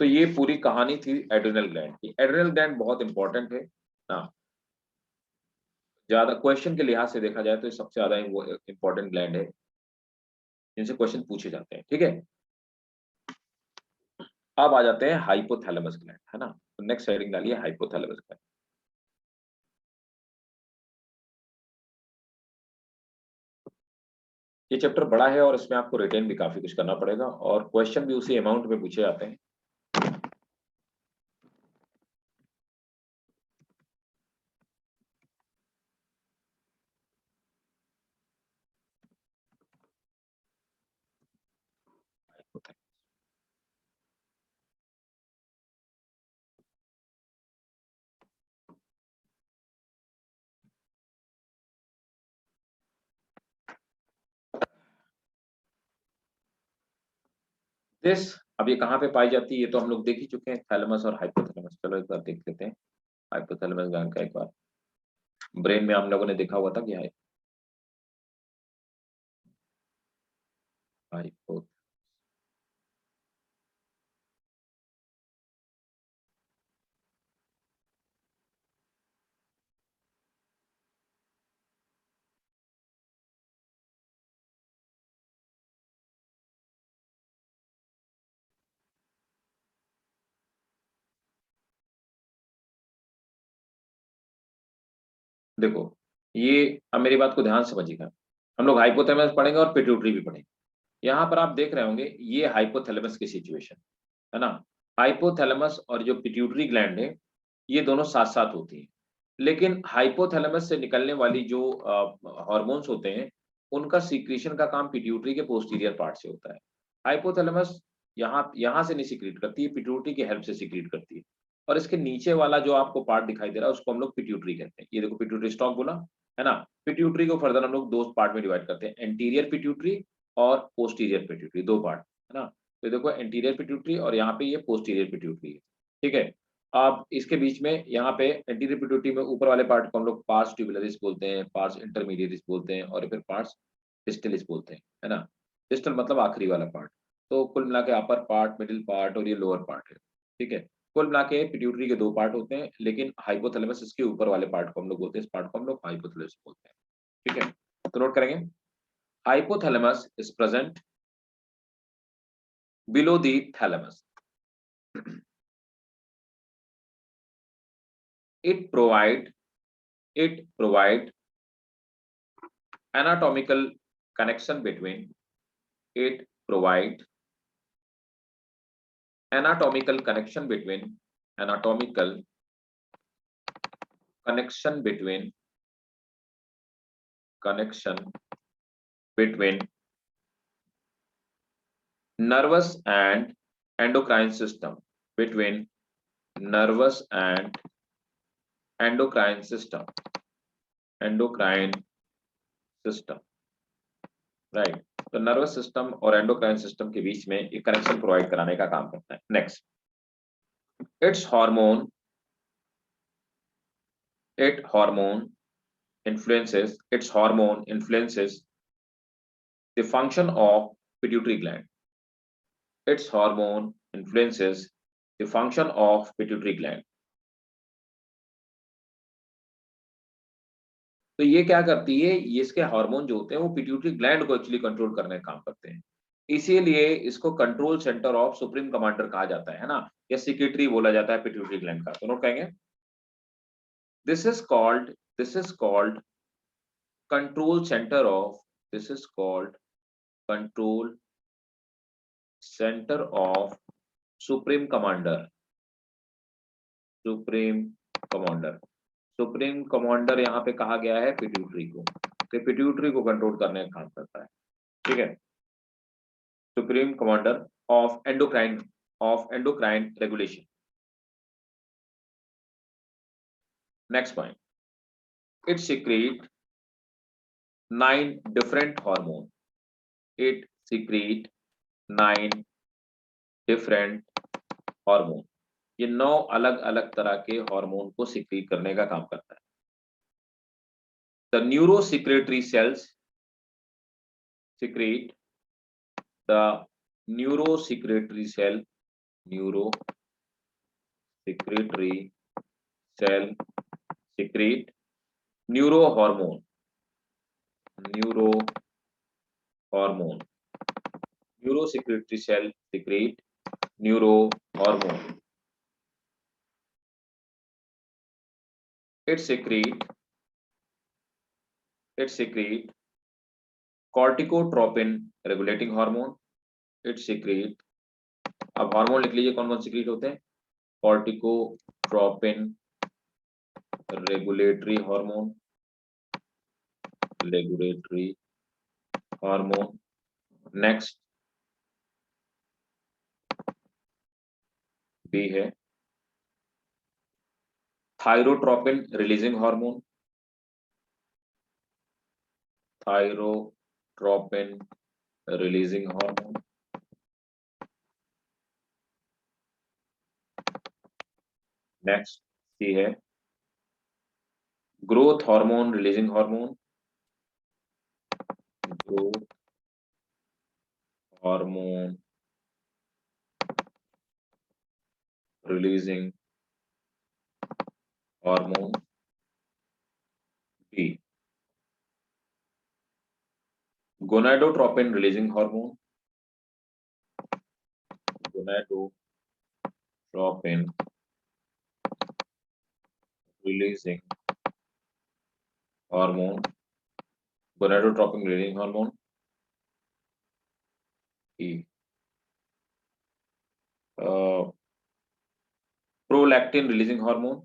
तो ये पूरी कहानी थी एड्रिनल ग्लैंड की. एड्रिनल ग्लैंड बहुत इंपॉर्टेंट है ना, ज्यादा क्वेश्चन के लिहाज से देखा जाए तो सबसे ज्यादा इंपॉर्टेंट ग्लैंड है जिनसे क्वेश्चन पूछे जाते हैं. ठीक है, अब आ जाते हैं हाइपोथैलेमस ग्लैंड, है ना. तो नेक्स्ट हेडिंग डालिए हाइपोथैलेमस ग्लैंड. ये चैप्टर बड़ा है और इसमें आपको रिटेन भी काफी कुछ करना पड़ेगा और क्वेश्चन भी उसी अमाउंट में पूछे जाते हैं. दिस, अब ये कहाँ पे पाई जाती है ये तो हम लोग देख ही चुके हैं, थैलेमस और हाइपोथैलेमस. चलो एक बार देख लेते हैं हाइपोथैलेमस ग्लैंड का. एक बार ब्रेन में हम लोगों ने देखा हुआ था कि हाइपो देखो ये, अब मेरी बात को ध्यान से समझिएगा. हम लोग हाइपोथैलेमस पढ़ेंगे और पिट्यूटरी भी पढ़ेंगे. यहाँ पर आप देख रहे होंगे ये हाइपोथैलेमस की सिचुएशन है ना. हाइपोथैलेमस और जो पिट्यूटरी ग्लैंड है ये दोनों साथ साथ होती है, लेकिन हाइपोथैलेमस से निकलने वाली जो हार्मोन्स होते हैं उनका सीक्रेशन का काम पिट्यूटरी के पोस्टीरियर पार्ट से होता है. हाइपोथैलेमस यहाँ से नहीं सीक्रेट करती है, पिट्यूटरी की हेल्प से सीक्रेट करती है. और इसके नीचे वाला जो आपको पार्ट दिखाई दे रहा है उसको हम लोग पिट्यूटरी कहते हैं. ये देखो पिट्यूटरी स्टॉक बोला है ना. पिट्यूटरी को फर्दर हम लोग दो पार्ट में डिवाइड करते हैं, एंटीरियर पिट्यूटरी और पोस्टीरियर पिट्यूटरी, दो पार्ट है ना. तो देखो एंटीरियर पिट्यूटरी और यहाँ पे ये पोस्टीरियर पिट्यूटरी है, ठीक है। अब इसके बीच में यहाँ पे एंटीरियर पिट्यूटरी में ऊपर वाले पार्ट को हम लोग पार्स ट्यूबुलरिस बोलते हैं, पार्स इंटरमीडियरिस बोलते हैं और फिर पार्स डिस्टलिस बोलते हैं, है ना। डिस्टल मतलब आखिरी वाला पार्ट। तो कुल मिला के अपर पार्ट, मिडिल पार्ट और ये लोअर पार्ट है, ठीक है। कुल मिला के पिट्यूटरी के 2 पार्ट होते हैं, लेकिन हाइपोथैलेमस इसके ऊपर वाले पार्ट को हम लोग बोलते हैं, इस पार्ट को हम लोग हाइपोथैलेमस बोलते हैं, ठीक है। तो नोट करेंगे, hypothalamus is present below the thalamus. it provide anatomical connection between it provide anatomical connection between anatomical connection between connection between nervous and endocrine system, between nervous and endocrine system, endocrine system, right. तो नर्वस सिस्टम और एंडोक्राइन सिस्टम के बीच में एक कनेक्शन प्रोवाइड कराने का काम करता है। Next, it's hormone influences the function of pituitary gland. Its hormone influences the function of pituitary gland. तो ये क्या करती है, ये इसके हार्मोन जो होते हैं वो पिट्यूटरी ग्लैंड को एक्चुअली कंट्रोल करने का काम करते हैं। इसीलिए इसको control centre of supreme commander कहा जाता है ना, या सेक्रेटरी बोला जाता है पिट्यूटरी ग्लैंड का। तो नोट कहेंगे, this is called control centre of, this is called control centre of supreme commander, supreme commander. Supreme commander यहाँ पे कहा गया है पिट्यूटरी को, तो पिट्यूटरी को कंट्रोल करने का काम करता है, ठीक है। Supreme commander of endocrine regulation. Next point, it secrete 9 different hormone, it secrete 9 different hormone, ये 9 अलग अलग तरह के हार्मोन को सिक्रीट करने का काम करता है। The neurosecretory cells secrete, the neurosecretory cell secrete neurohormone, neurosecretory cell secrete neurohormone. It secrete corticotropin regulating hormone. It secrete, अब हार्मोन लिख लीजिए कौन कौन सिक्रीट होते हैं, corticotropin regulatory hormone, next B है thyrotropin releasing hormone, thyrotropin releasing hormone. Next C है growth hormone releasing hormone, growth hormone releasing hormone. B gonadotropin releasing hormone, gonadotropin releasing hormone, gonadotropin releasing hormone. E prolactin releasing hormone,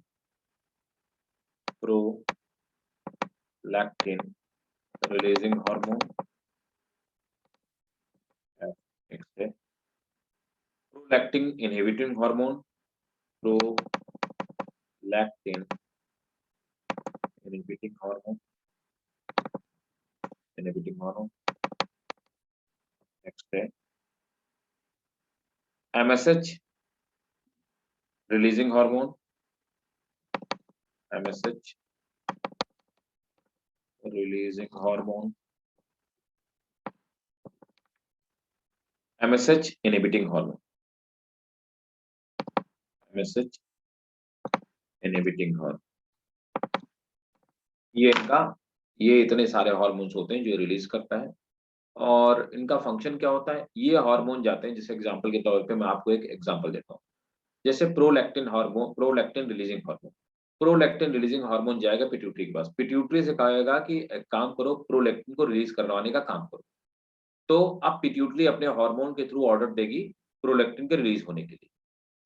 prolactin releasing hormone. Prolactin inhibiting hormone, prolactin inhibiting hormone, next है MSH releasing hormone, MSH releasing hormone, MSH inhibiting hormone, MSH inhibiting hormone। ये इतने सारे हार्मोन्स होते हैं जो रिलीज करता है, और इनका फंक्शन क्या होता है? ये हार्मोन जाते हैं, जैसे एग्जांपल के तौर पे मैं आपको एक एग्जांपल देता हूँ, जैसे prolactin hormone, prolactin releasing hormone. Prolactin releasing hormone जाएगा पिट्यूटरी के पास, पिट्यूटरी से कहेगा कि एक काम करो, प्रोलैक्टिन को रिलीज करवाने का काम करो। तो अब पिट्यूटरी अपने हार्मोन के थ्रू ऑर्डर देगी प्रोलैक्टिन के रिलीज होने के लिए।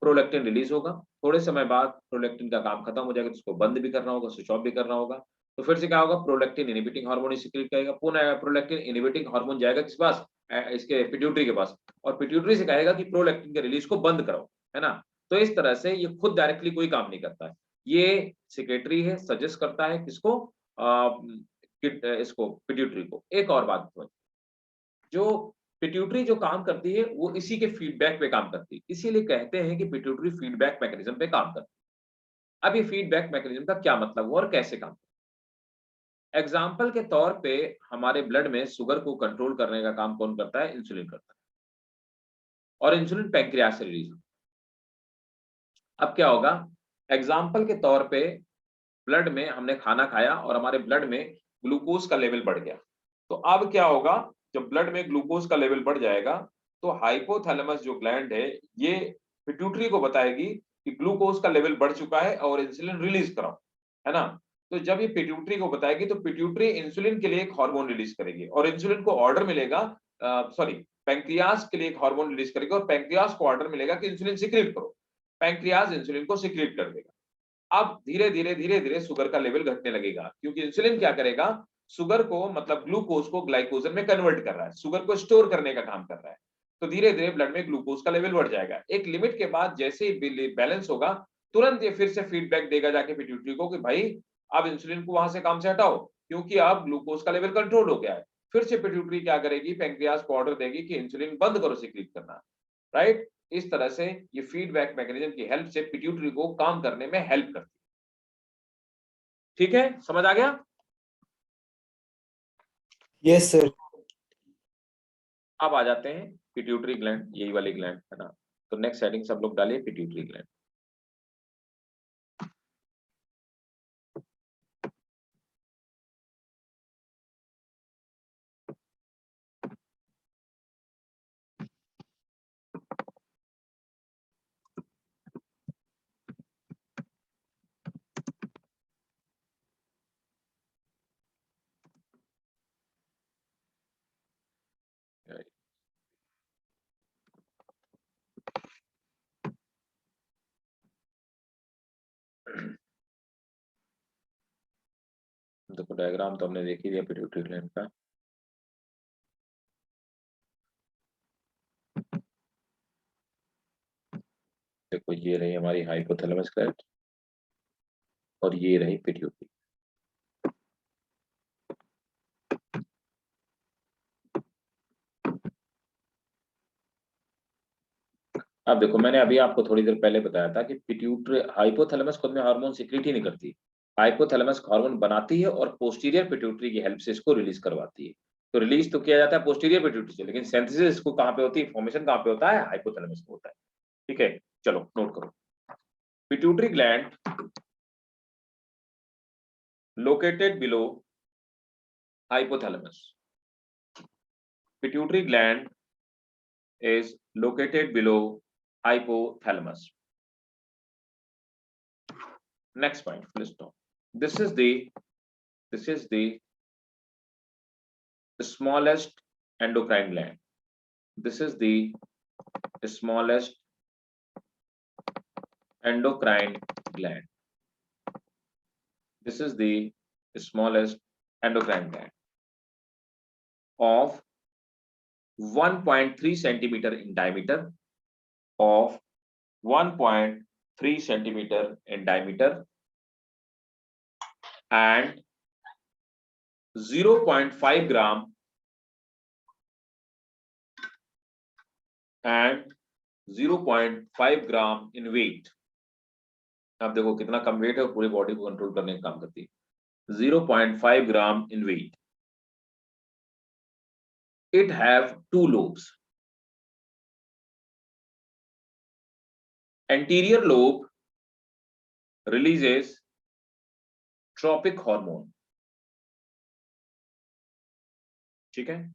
प्रोलैक्टिन रिलीज होगा, थोड़े समय बाद प्रोलैक्टिन का काम खत्म हो जाएगा, तो उसको बंद भी करना होगा, स्विच ऑफ भी करना होगा। तो फिर से क्या होगा? प्रोलैक्टिन इनहिबिटिंग हार्मोन सिक्रीट करेगा, पुनः प्रोलैक्टिन इनहिबिटिंग हार्मोन जाएगा किस पास? इसके पिट्यूटरी के पास, और पिट्यूटरी से कहेगा कि प्रोलैक्टिन के रिलीज को बंद करो, है ना। तो इस तरह से ये खुद डायरेक्टली कोई काम नहीं करता है, ये सेक्रेटरी है, सजेस्ट करता है किसको? इसको, पिट्यूटरी को। एक और बात समझ, जो पिट्यूटरी जो काम करती है वो इसी के फीडबैक पे काम करती है, इसीलिए कहते हैं कि पिट्यूटरी फीडबैक मैकेनिज्म पे काम करती है। अब ये फीडबैक मैकेनिज्म का क्या मतलब हुआ और कैसे काम करता है? एग्जाम्पल के तौर पे हमारे ब्लड में शुगर को कंट्रोल करने का काम कौन करता है? इंसुलिन करता है, और इंसुलिन पैंक्रियास से रिलीज होता है। अब क्या होगा? एग्जाम्पल के तौर पे ब्लड में हमने खाना खाया और हमारे ब्लड में ग्लूकोज का लेवल बढ़ गया, तो अब क्या होगा? जब ब्लड में ग्लूकोज का लेवल बढ़ जाएगा तो हाइपोथैलेमस जो ग्लैंड है ये पिट्यूटरी को बताएगी कि ग्लूकोज का लेवल बढ़ चुका है और इंसुलिन रिलीज कराओ, है ना। तो जब ये पिट्यूटरी को बताएगी तो पिट्यूटरी इंसुलिन के लिए एक हार्मोन रिलीज करेगी, और इंसुलिन को ऑर्डर मिलेगा, सॉरी, पैंक्रियास के लिए एक हार्मोन रिलीज करेगी, और पैंक्रियास को ऑर्डर मिलेगा कि इंसुलिन सिक्रीट करो। पैंक्रियास इंसुलिन को सिक्रीट कर देगा। अब धीरे धीरे शुगर का लेवल घटने लगेगा, क्योंकि इंसुलिन क्या करेगा? शुगर को, मतलब ग्लूकोज को ग्लाइकोजन में कन्वर्ट कर रहा है, शुगर को स्टोर करने का काम कर रहा है। तो धीरे धीरे ब्लड में ग्लूकोज का लेवल बढ़ जाएगा। एक लिमिट के बाद जैसे ही बैलेंस होगा, तुरंत ये फिर से फीडबैक देगा जाके पिट्यूटरी को कि भाई अब इंसुलिन को वहां से काम से हटाओ, क्योंकि अब ग्लूकोज का लेवल कंट्रोल हो गया है। फिर से पिट्यूटरी क्या करेगी? पैंक्रियास को ऑर्डर देगी कि इंसुलिन बंद करो सिक्रीट करना, राइट। इस तरह से ये फीडबैक मैकेनिज्म की हेल्प से पिट्यूटरी को काम करने में हेल्प करती है। ठीक है, समझ आ गया? Yes sir. अब आ जाते हैं पिट्यूटरी ग्लैंड, यही वाली ग्लैंड है ना। तो नेक्स्ट हेडिंग सब लोग डालिए, पिट्यूटरी ग्लैंड। देखो डायग्राम तो हमने देख ही दिया पिट्यूटरी ग्लैंड का। देखो ये रही हमारी हाइपोथैलेमस ग्लैंड और ये रही पिट्यूटरी। अब देखो, मैंने अभी आपको थोड़ी देर पहले बताया था कि पिट्यूटरी, हाइपोथैलेमस खुद में हार्मोन सिक्रीट ही नहीं करती, हाइपोथैलेमस हार्मोन बनाती है और पोस्टीरियर पिट्यूटरी की हेल्प से इसको रिलीज करवाती है। तो रिलीज तो किया जाता है पोस्टीरियर पिट्यूटरी से, लेकिन सिंथेसिस इसको कहाँ पे होती है, फॉर्मेशन कहाँ पे होता है? हाइपोथैलेमस में होता है। ठीक है, चलो नोट करो। Pituitary gland located below hypothalamus. Pituitary gland is located below hypothalamus. Next point, please stop. This is the smallest endocrine gland. This is the smallest endocrine gland. This is the smallest endocrine gland of 1.3 centimeter in diameter, of 1.3 centimeter in diameter, and 0.5 gram and 0.5 gram in weight. आप देखो कितना कम वेट है और पूरी बॉडी को कंट्रोल करने का काम करती है। 0.5 gram in weight. It have 2 lobes. Anterior lobe releases tropic hormone. ठीक है,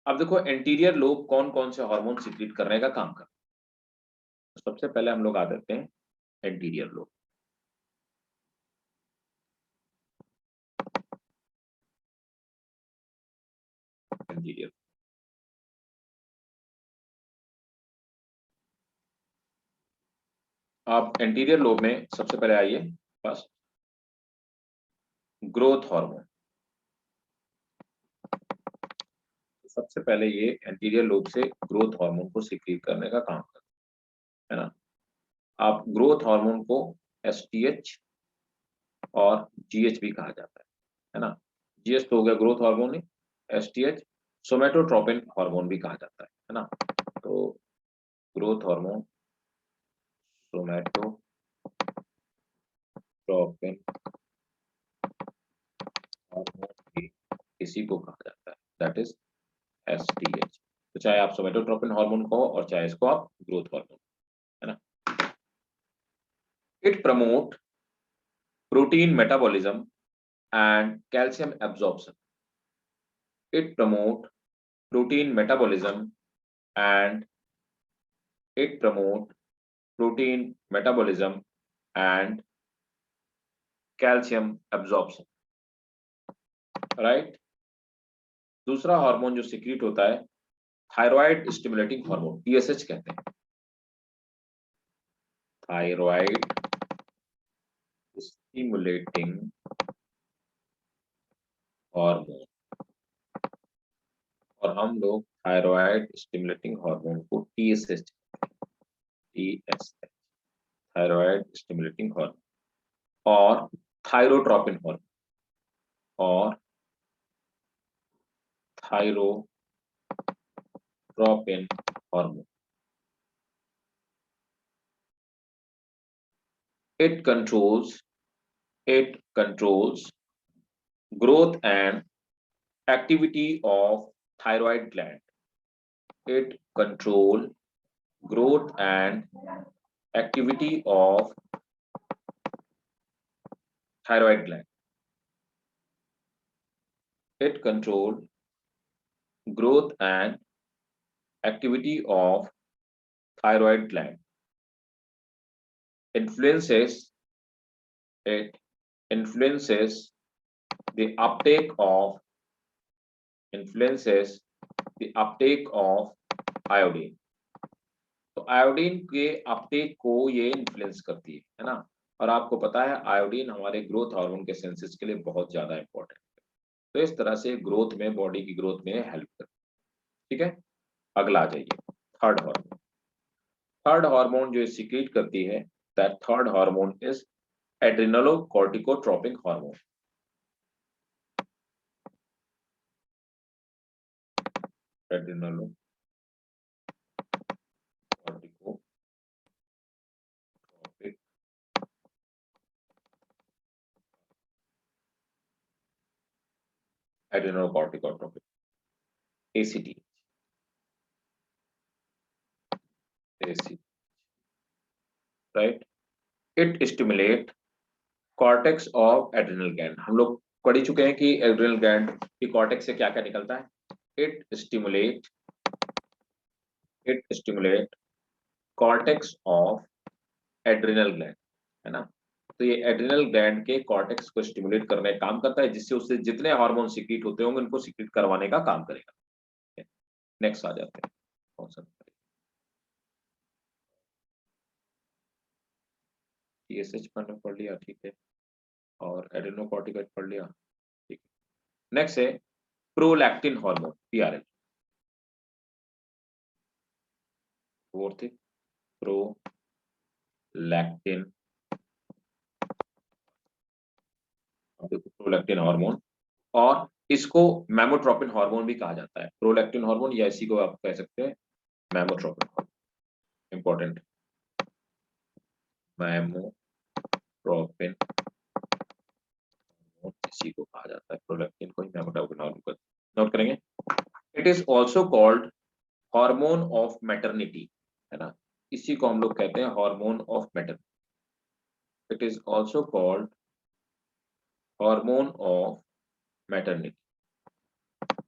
अब देखो एंटीरियर लोब कौन कौन से हार्मोन सिक्रीट करने का काम करता है। सबसे पहले हम लोग आ जाते हैं एंटीरियर लोब। एंटीरियर, आप एंटीरियर लोब में सबसे पहले आइए। First, growth hormone. सबसे पहले ये एंटीरियर लोब से ग्रोथ हार्मोन को सिक्रीट करने का काम करता है ना। आप ग्रोथ हार्मोन को एसटीएच और जीएच भी कहा जाता है ना। जीएच तो हो गया growth hormone, STH somatotropin hormone भी कहा जाता है ना। तो ग्रोथ हार्मोन, सोमेटोट्रोपिन हार्मोन, इसी को कहा जाता है, दैट इज एसटीएच। तो चाहे आप सोमेटोट्रोपिन हार्मोन को और चाहे इसको आप ग्रोथ हार्मोन, है ना। It promote protein metabolism and calcium absorption. It promote protein metabolism and it promote protein metabolism and calcium absorption. Right? दूसरा हार्मोन जो सिक्रीट होता है थायराइड स्टिमुलेटिंग हार्मोन, टीएसएच कहते हैं। थायराइड स्टिमुलेटिंग हार्मोन, और हम लोग थायराइड स्टिमुलेटिंग हार्मोन को टीएसएच, थायराइड स्टिमुलेटिंग हार्मोन, और थायरोट्रोपिन हार्मोन और thyrotropin hormone. It controls growth and activity of thyroid gland. It controls growth and activity of thyroid gland. It controls growth and activity of thyroid gland. It influences the uptake of iodine. तो आयोडीन के अपटेक को ये इन्फ्लुएंस करती है ना। और आपको पता है आयोडीन हमारे ग्रोथ हार्मोन के सिंथेसिस के लिए बहुत ज्यादा इंपॉर्टेंट है। तो इस तरह से ग्रोथ में, बॉडी की ग्रोथ में हेल्प करती है। ठीक है, अगला आ जाइए, थर्ड हार्मोन। थर्ड हार्मोन जो सिक्रीट करती है, that third hormone is adrenocorticotropic hormone. Adrenocorticotropic adrenocorticotropic ACT, right. It stimulate cortex of adrenal gland. हम लोग पढ़ ही चुके हैं कि एड्रिनल ग्लैंड की कॉर्टेक्स से क्या क्या निकलता है। It stimulate cortex of adrenal gland, है ना। तो ये एड्रिनल ग्लैंड के कॉर्टेक्स को स्टिमुलेट करने का काम करता है, जिससे उससे जितने हार्मोन सिक्रीट होते होंगे उनको सिक्रीट करवाने का काम करेगा। नेक्स्ट आ जाते हैं, कौन सा टीएसएच पढ़ लिया, ठीक है, और एड्रेनोकॉर्टिकॉइड पढ़ लिया, ठीक है। नेक्स्ट है prolactin hormone, PRL. Fourth prolactin hormone, और इसको मेमोट्रोपिन हार्मोन भी कहा जाता है। प्रोलैक्टिन हार्मोन या इसी को आप कह सकते हैं मेमोट्रोपिन हार्मोन। इंपॉर्टेंट, मेमोट्रोपिन इसी को कहा जाता है, प्रोलैक्टिन को ही मेमोट्रोपिन नोट करेंगे। It is also called hormone of maternity, है ना, इसी को हम लोग कहते हैं hormone of maternity. It is also called hormone of maternity,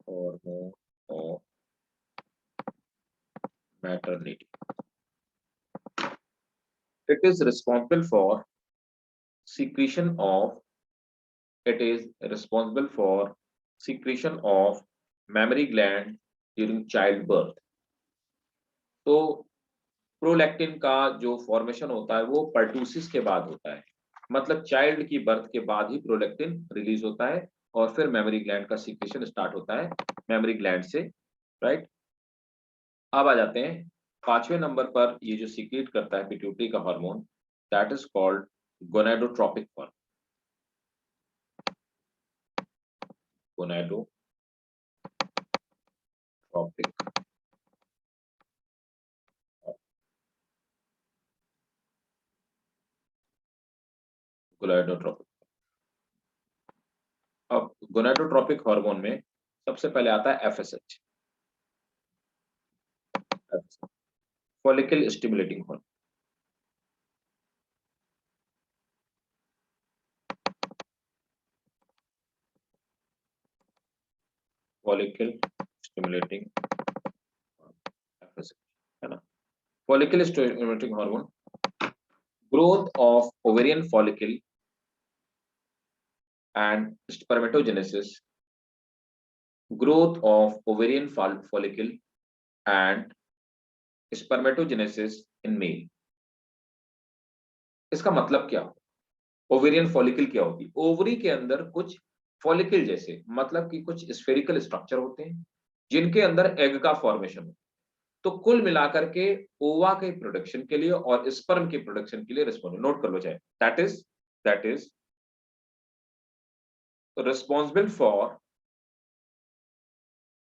hormone of maternity. It is responsible for secretion of mammary gland during childbirth. तो प्रोलैक्टिन का जो फॉर्मेशन होता है वो पर्टूसिस के बाद होता है, मतलब चाइल्ड की बर्थ के बाद ही प्रोलैक्टिन रिलीज होता है और फिर मेमोरी ग्लैंड का सीक्रेशन स्टार्ट होता है मेमोरी ग्लैंड से, राइट। अब आ जाते हैं 5वें नंबर पर, ये जो सीक्रेट करता है पिट्यूटरी का hormone, that is called gonadotropic hormone, gonadotropic gonadotropic. अब गोनाडोट्रोपिक हार्मोन में सबसे पहले आता है FSH, follicle stimulating hormone. Follicle stimulating FSH, है ना। Follicle stimulating hormone, growth of ovarian follicle and spermatogenesis, growth of ovarian follicle and spermatogenesis in male। इसका मतलब क्या हो, ओवेरियन फॉलिकल क्या होगी, ओवरी के अंदर कुछ फॉलिकल जैसे, मतलब कि कुछ स्फेरिकल स्ट्रक्चर होते हैं जिनके अंदर एग का फॉर्मेशन हो, तो कुल मिलाकर के ओवा के प्रोडक्शन के लिए और स्पर्म के प्रोडक्शन के लिए रिस्पॉन्सिबल, नोट कर लो चाहे, that is responsible for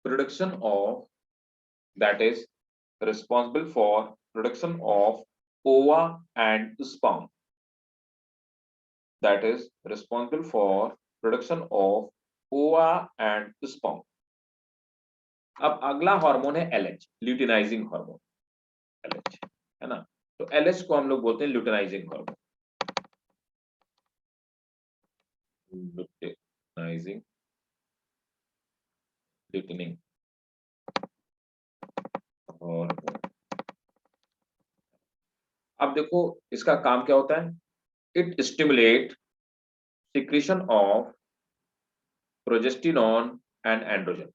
production of that is responsible for production of ova and sperm, that is responsible for production of ova and sperm। अब अगला हार्मोन है एलएच, ल्यूटिनाइजिंग हार्मोन, एलएच, है ना। तो एलएच को हम लोग बोलते हैं ल्यूटिनाइजिंग हार्मोन, ल्यूटिनाइजिंग, ल्यूटिनिंग हार्मोन। अब देखो इसका काम क्या होता है, it stimulate secretion of progesterone and androgen,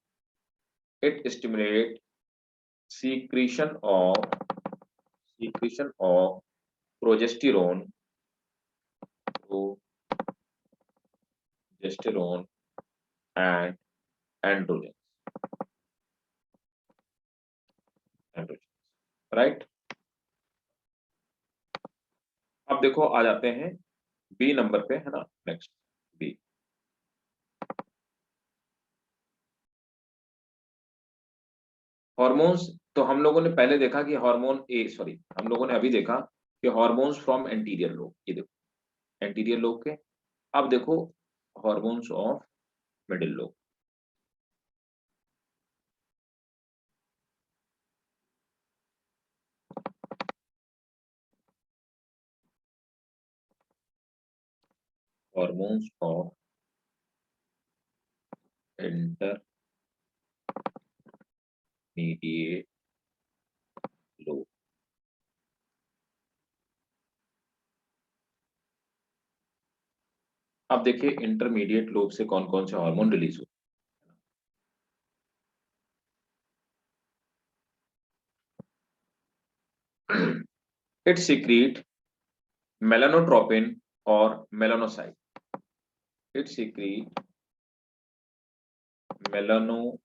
it stimulate secretion of progesterone and androgen, right. अब देखो आ जाते हैं बी नंबर पे, है ना, नेक्स्ट बी। हॉर्मोन्स, तो हम लोगों ने पहले देखा कि हम लोगों ने अभी देखा कि हॉर्मोन्स फ्रॉम एंटीरियर लोब, ये देखो एंटीरियर लोब के। अब देखो hormones of middle lobe, hormones of intermediate lobe. अब देखिए इंटरमीडिएट लोब से कौन कौन से हार्मोन रिलीज होते हैं। इट सीक्रेट मेलानोट्रोपिन और मेलानोसाइट, इट सीक्रेट मेलानोट्रोपिन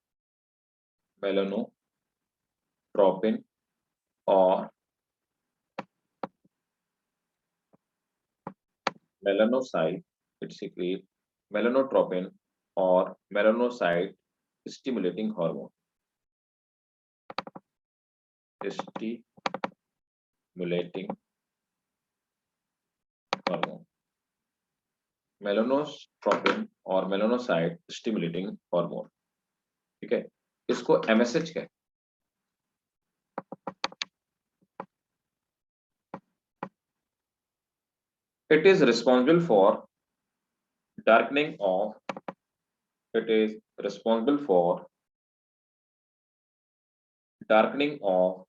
और मेलानोसाइट, इट सीक्रेट मेलानोट्रोपिन और melanocyte stimulating hormone, stimulating hormone, melanotropin और मेलानोसाइट स्टिमुलेटिंग हार्मोन, ठीक है, इसको MSH कहते हैं। It is responsible for darkening of, it is responsible for darkening of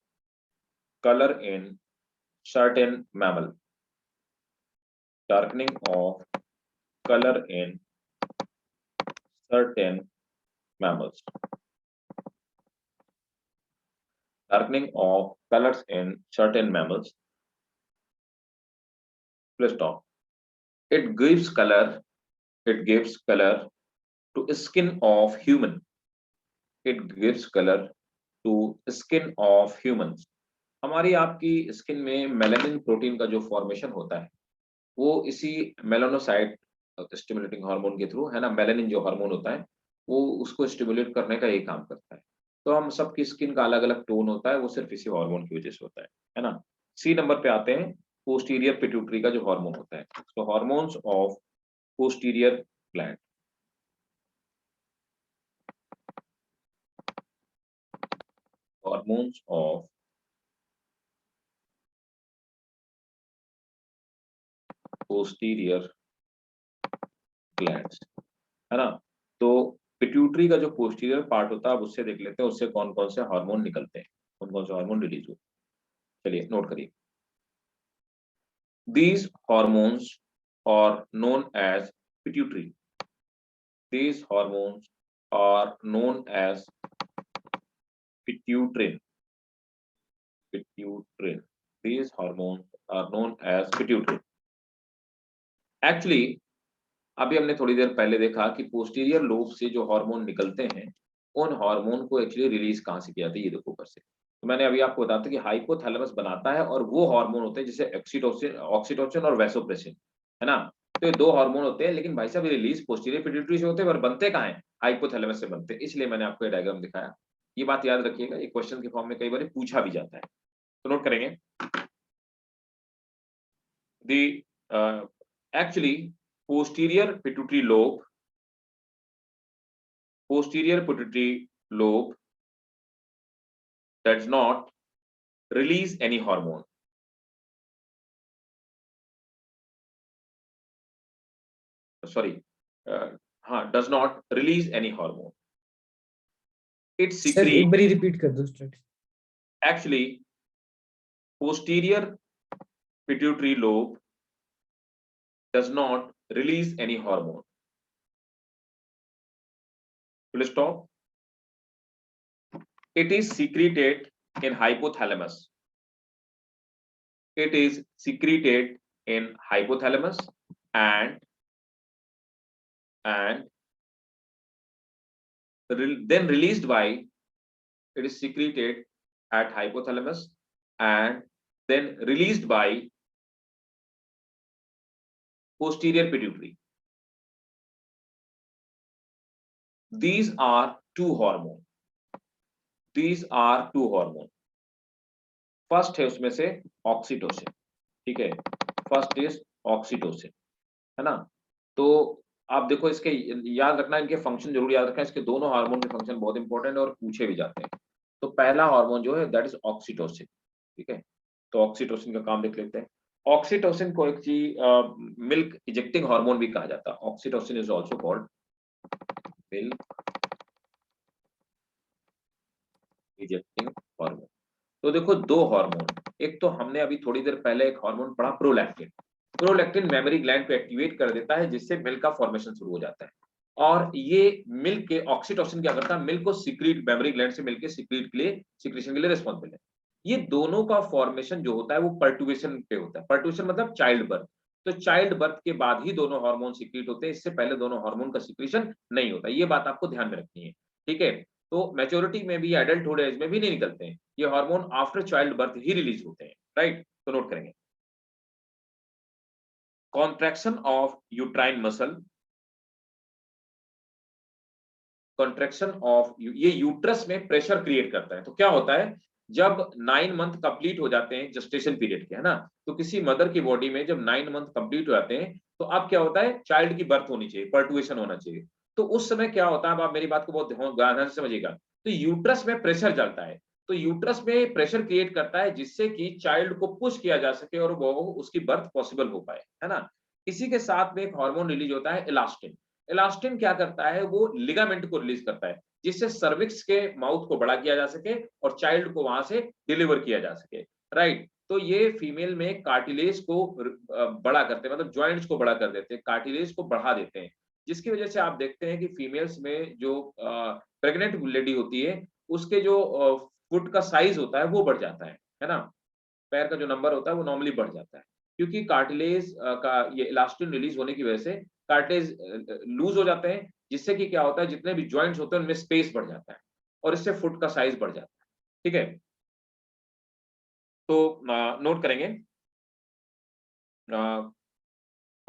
color in certain mammal, darkening of color in certain mammals, darkening of colors in certain mammals. Please stop. It gives color to skin of human. It gives color to skin of humans. हमारी आपकी स्किन में मेलानिन प्रोटीन का जो फॉर्मेशन होता है वो इसी मेलानोसाइट स्टिमुलेटिंग हार्मोन के थ्रू, है ना, मेलानिन जो हार्मोन होता है वो उसको स्टिमुलेट करने का यही काम करता है। तो हम सबकी स्किन का अलग अलग टोन होता है, वो सिर्फ इसी हार्मोन की वजह से होता है ना। सी नंबर पे आते हैं, पोस्टीरियर पिट्यूटरी का जो हार्मोन होता है, तो hormones of posterior gland, hormones of posterior glands, है ना। तो पिट्यूटरी का जो पोस्टीरियर पार्ट होता है, अब उससे देख लेते हैं उससे कौन कौन से हार्मोन निकलते हैं, कौन कौन से हार्मोन रिलीज होते हैं। चलिए नोट करिए। These hormones are known as pituitary. These hormones are known as pituitrin. Pituitrin. These hormones are known as pituitrin. Actually, अभी हमने थोड़ी देर पहले देखा कि पोस्टीरियर लोब से जो हार्मोन निकलते हैं उन हार्मोन को एक्चुअली रिलीज कहाँ से किया जाता है, ये देखो ऊपर से। तो मैंने अभी आपको बताया था कि हाइपोथैलेमस बनाता है और वो हार्मोन होते हैं जैसे ऑक्सीटोसिन और वैसोप्रेसिन, है ना। तो ये दो हार्मोन होते हैं, लेकिन भाई साहब ये रिलीज पोस्टीरियर पिट्यूटरी से होते हैं, पर बनते कहाँ हैं, हाइपोथैलेमस से बनते हैं। इसलिए मैंने आपको ये डायग्राम दिखाया। ये बात याद रखिएगा, ये क्वेश्चन के फॉर्म में कई बार पूछा भी जाता है, तो नोट करेंगे। दी actually posterior pituitary lobe does not release any hormone. Does not release any hormone. It secretes, एक बारी रिपीट कर दो start. actually posterior pituitary lobe does not release any hormone. Will stop. It is secreted in hypothalamus. It is secreted in hypothalamus and then released by, it is secreted at hypothalamus and then released by posterior pituitary. These are two hormones. These are two hormones. First है उसमें से ऑक्सीटोसिन, ठीक है, फर्स्ट इज ऑक्सीटोसिन, है ना। तो आप देखो इसके याद रखना, इनके फंक्शन जरूर याद रखना, इसके दोनों हार्मोन के फंक्शन बहुत इंपॉर्टेंट है और पूछे भी जाते हैं। तो पहला हार्मोन जो है दैट इज ऑक्सीटोसिन, ठीक है। तो ऑक्सीटोसिन का काम देख लेते हैं। ऑक्सीटोसिन को एक चीज मिल्क इजेक्टिंग हार्मोन भी कहा जाता है। Oxytocin is also called milk ejecting hormone. तो देखो दो हार्मोन, एक तो हमने अभी थोड़ी देर पहले एक हार्मोन पढ़ा प्रोलैक्टिन। प्रोलैक्टिन मेमोरी ग्लैंड को एक्टिवेट कर देता है जिससे मिल्क का फॉर्मेशन शुरू हो जाता है। और ये मिल्क के ऑक्सीटोसिन क्या करता है, मिल्क को सीक्रेट, मेमोरी ग्लैंड से मिलकर सीक्रेट के लिए, सीक्रेशन के लिए रिस्पॉन्सिबल है। ये दोनों का फॉर्मेशन जो होता है वो पर्टुबेशन पे होता है। पर्टुबेशन मतलब चाइल्ड बर्थ। तो चाइल्ड बर्थ के बाद ही दोनों हार्मोन सीक्रेट होते हैं, इससे पहले दोनों हार्मोन का सीक्रेशन नहीं होता। ये बात आपको ध्यान में रखनी है, ठीक है। तो मैच्योरिटी में भी, एडल्टहुड एज में भी नहीं निकलते हैं ये हार्मोन, आफ्टर चाइल्ड बर्थ ही रिलीज होते हैं, राइट। तो नोट करेंगे, contraction of uterine muscle, contraction of, ये यूट्रस में प्रेशर क्रिएट करता है। तो क्या होता है जब 9 मंथ कंप्लीट हो जाते हैं जेस्टेशन पीरियड के, है ना, तो किसी मदर की बॉडी में जब 9 मंथ कंप्लीट हो जाते हैं तो अब क्या होता है, चाइल्ड की बर्थ होनी चाहिए, पर्टुएशन होना चाहिए। तो उस समय क्या होता है, अब आप मेरी बात को बहुत ध्यान से समझिएगा, तो यूट्रस में प्रेशर चलता है, तो यूट्रस में प्रेशर क्रिएट करता है जिससे कि चाइल्ड को पुश किया जा सके और वो उसकी बर्थ पॉसिबल हो पाए, है ना। इसी के साथ में एक हार्मोन रिलीज होता है इलास्टिन। इलास्टिन क्या करता है, वो लिगामेंट को रिलीज करता है जिससे सर्विक्स के माउथ को बड़ा किया जा सके और चाइल्ड को वहां से डिलीवर किया जा सके, राइट। तो ये फीमेल में कार्टिलेज को बड़ा करते हैं, मतलब ज्वाइंट्स को बड़ा कर देते हैं, कार्टिलेज को बढ़ा देते हैं, जिसकी वजह से आप देखते हैं कि फीमेल्स में जो प्रेग्नेंट लेडी होती है उसके जो फुट का साइज होता है वो बढ़ जाता है ना, पैर का जो नंबर होता है वो नॉर्मली बढ़ जाता है, क्योंकि कार्टिलेज का ये इलास्टिन रिलीज होने की वजह से कार्टिलेज लूज हो जाते हैं, जिससे कि क्या होता है, जितने भी जॉइंट्स होते हैं उनमें स्पेस बढ़ जाता है और इससे फुट का साइज बढ़ जाता है, ठीक है। तो नोट करेंगे,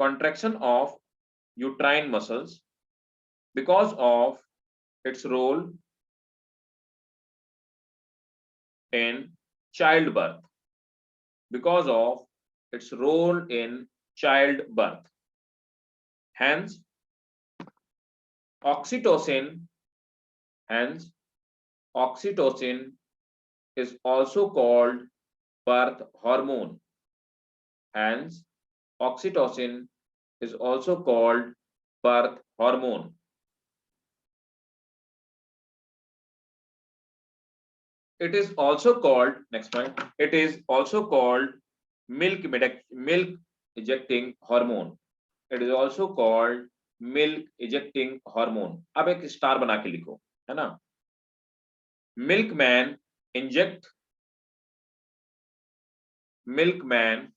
contraction of uterine muscles because of its role in childbirth, because of its role in childbirth. Hence, oxytocin, hence, oxytocin is also called birth hormone. Hence, oxytocin is also called birth hormone. It is also called, next point, it is also called milk ejecting hormone. It is also called milk ejecting hormone. अब एक स्टार बना के लिखो, है ना। मिल्कमैन इंजेक्ट, मिल्कमैन,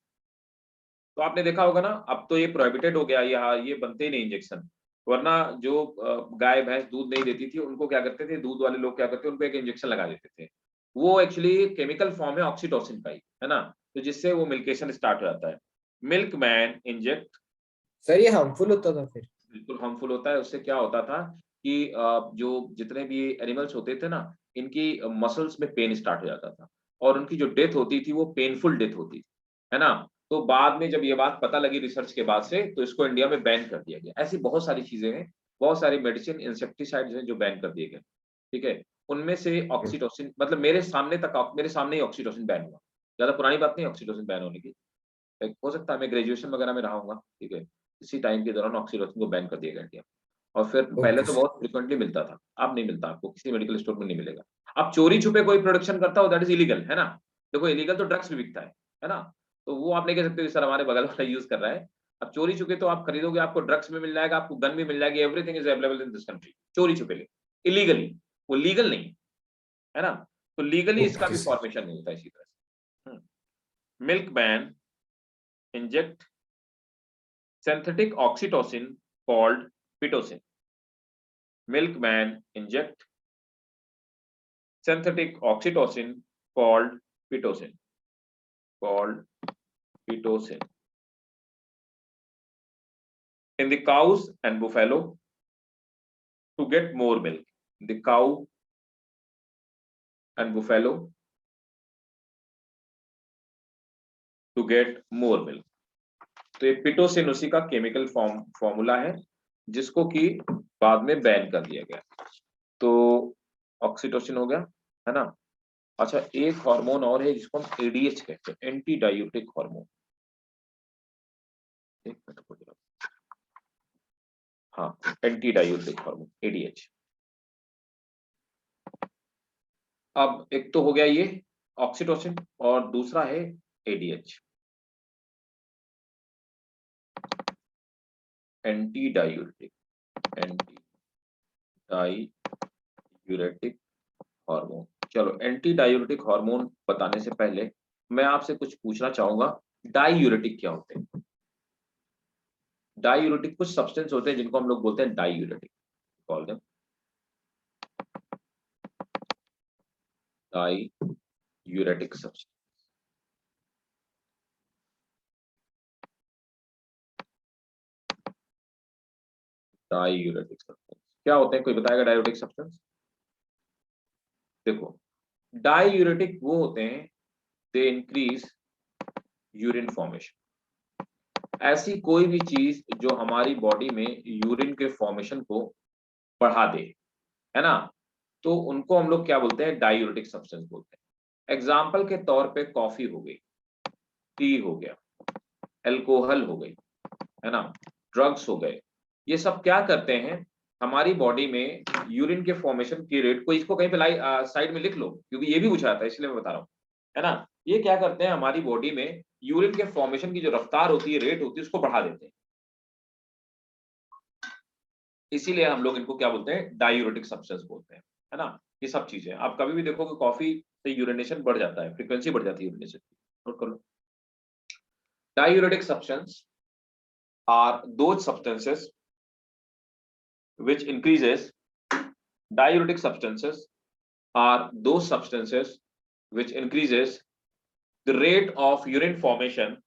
तो आपने देखा होगा ना, अब तो ये प्रोहिबिटेड हो गया, ये बनते ही नहीं इंजेक्शन, वरना जो गाय भैंस दूध नहीं देती थी उनको क्या करते थे, दूध वाले लोग क्या करते थे, उनको एक इंजेक्शन लगा देते थे, वो एक्चुअली केमिकल फॉर्म है ऑक्सीटोसिन का ही, है ना, तो जिससे वो मिल्केशन स्टार्ट हो जाता है। मिल्कमैन इंजेक्ट, सर ये हार्मफुल होता था फिर? बिल्कुल हार्मफुल होता है, उससे क्या होता था कि जो जितने भी एनिमल्स होते थे ना, इनकी मसल्स में पेन स्टार्ट हो जाता था और उनकी जो डेथ होती थी वो पेनफुल डेथ होती थी, है ना। तो बाद में जब ये बात पता लगी रिसर्च के बाद से, तो इसको इंडिया में बैन कर दिया गया। ऐसी बहुत सारी चीजें हैं, बहुत सारी मेडिसिन इंसेक्टिसाइड्स हैं जो बैन कर दिए गए, ठीक है। उनमें से ऑक्सीटोसिन, मतलब मेरे सामने ही ऑक्सीटोसिन बैन हुआ, ज्यादा पुरानी बात नहीं ऑक्सीटोसिन बैन होने की, हो सकता है मैं ग्रेजुएशन वगैरह में रहा हूँगा, ठीक है, इसी टाइम के दौरान ऑक्सीटोसिन को बैन कर दिया गया इंडिया में। और फिर पहले ओके तो सर। बहुत फ्रिक्वेंटली मिलता था, अब नहीं मिलता, आपको किसी मेडिकल स्टोर में नहीं मिलेगा। अब चोरी छुपे कोई प्रोडक्शन करता हो दैट इज इलीगल, है ना। देखो इलीगल तो ड्रग्स भी बिकता है ना, तो वो आप नहीं कह सकते सर हमारे बगल वाला यूज कर रहा है। अब चोरी छुपे तो आप खरीदोगे, आपको ड्रग्स भी मिल जाएगा, आपको गन भी मिल जाएगी, everything is available in this country, चोरी छुपे इलीगली, वो लीगल नहीं है ना, तो लीगली इसका ओके भी सर। फॉर्मेशन नहीं होता इसी तरह से। Milk man inject synthetic oxytocin called pitocin. Milkman inject synthetic oxytocin called pitocin. Called pitocin. In the cows and buffalo to get more milk. The cow and buffalo to get more milk. तो ये पिटोसिन उसी का केमिकल फॉर्मूला है जिसको कि बाद में बैन कर दिया गया। तो ऑक्सीटोसिन हो गया, है ना। अच्छा एक हार्मोन और है जिसको हम एडीएच कहते हैं, एंटी डायूरेटिक हार्मोन। हाँ, एंटी डायूरेटिक हार्मोन एडीएच। अब एक तो हो गया ये ऑक्सीटोसिन और दूसरा है ADH, anti diuretic, anti diuretic hormone. चलो एंटी डायूरेटिक हार्मोन बताने से पहले मैं आपसे कुछ पूछना चाहूंगा, डायूरेटिक क्या होते हैं। डायूरेटिक कुछ सब्सटेंस होते हैं जिनको हम लोग बोलते हैं diuretic, call them diuretic substance. Diuretic substance क्या होते हैं, कोई बताएगा डायूरेटिक सब्सटेंस। देखो डायूरेटिक वो होते हैं, दे इंक्रीज यूरिन फॉर्मेशन। ऐसी कोई भी चीज जो हमारी बॉडी में यूरिन के फॉर्मेशन को बढ़ा दे, है ना, तो उनको हम लोग क्या बोलते हैं, डायूरेटिक सब्सटेंस बोलते हैं। एग्जाम्पल के तौर पे कॉफी हो गई, टी हो गया, अल्कोहल हो गई, है ना, ड्रग्स हो गए, ये सब क्या करते हैं, हमारी बॉडी में यूरिन के फॉर्मेशन की रेट को, इसको कहीं पे साइड में लिख लो क्योंकि ये भी पूछा जाता है इसलिए मैं बता रहा हूँ, है ना। ये क्या करते हैं, हमारी बॉडी में यूरिन के फॉर्मेशन की जो रफ्तार होती है, रेट होती है, उसको बढ़ा देते हैं। इसीलिए हम लोग इनको क्या बोलते हैं, डायूरेटिक सब्सटेंस बोलते हैं, है ना। ये सब चीजें आप कभी भी देखोगे कॉफी से यूरिनेशन बढ़ जाता है, फ्रीक्वेंसी बढ़ जाती है यूरिनेशन की, नोट कर लो। Diuretic substance are those substances which increases, diuretic substances are those substances which increases the rate of urine formation,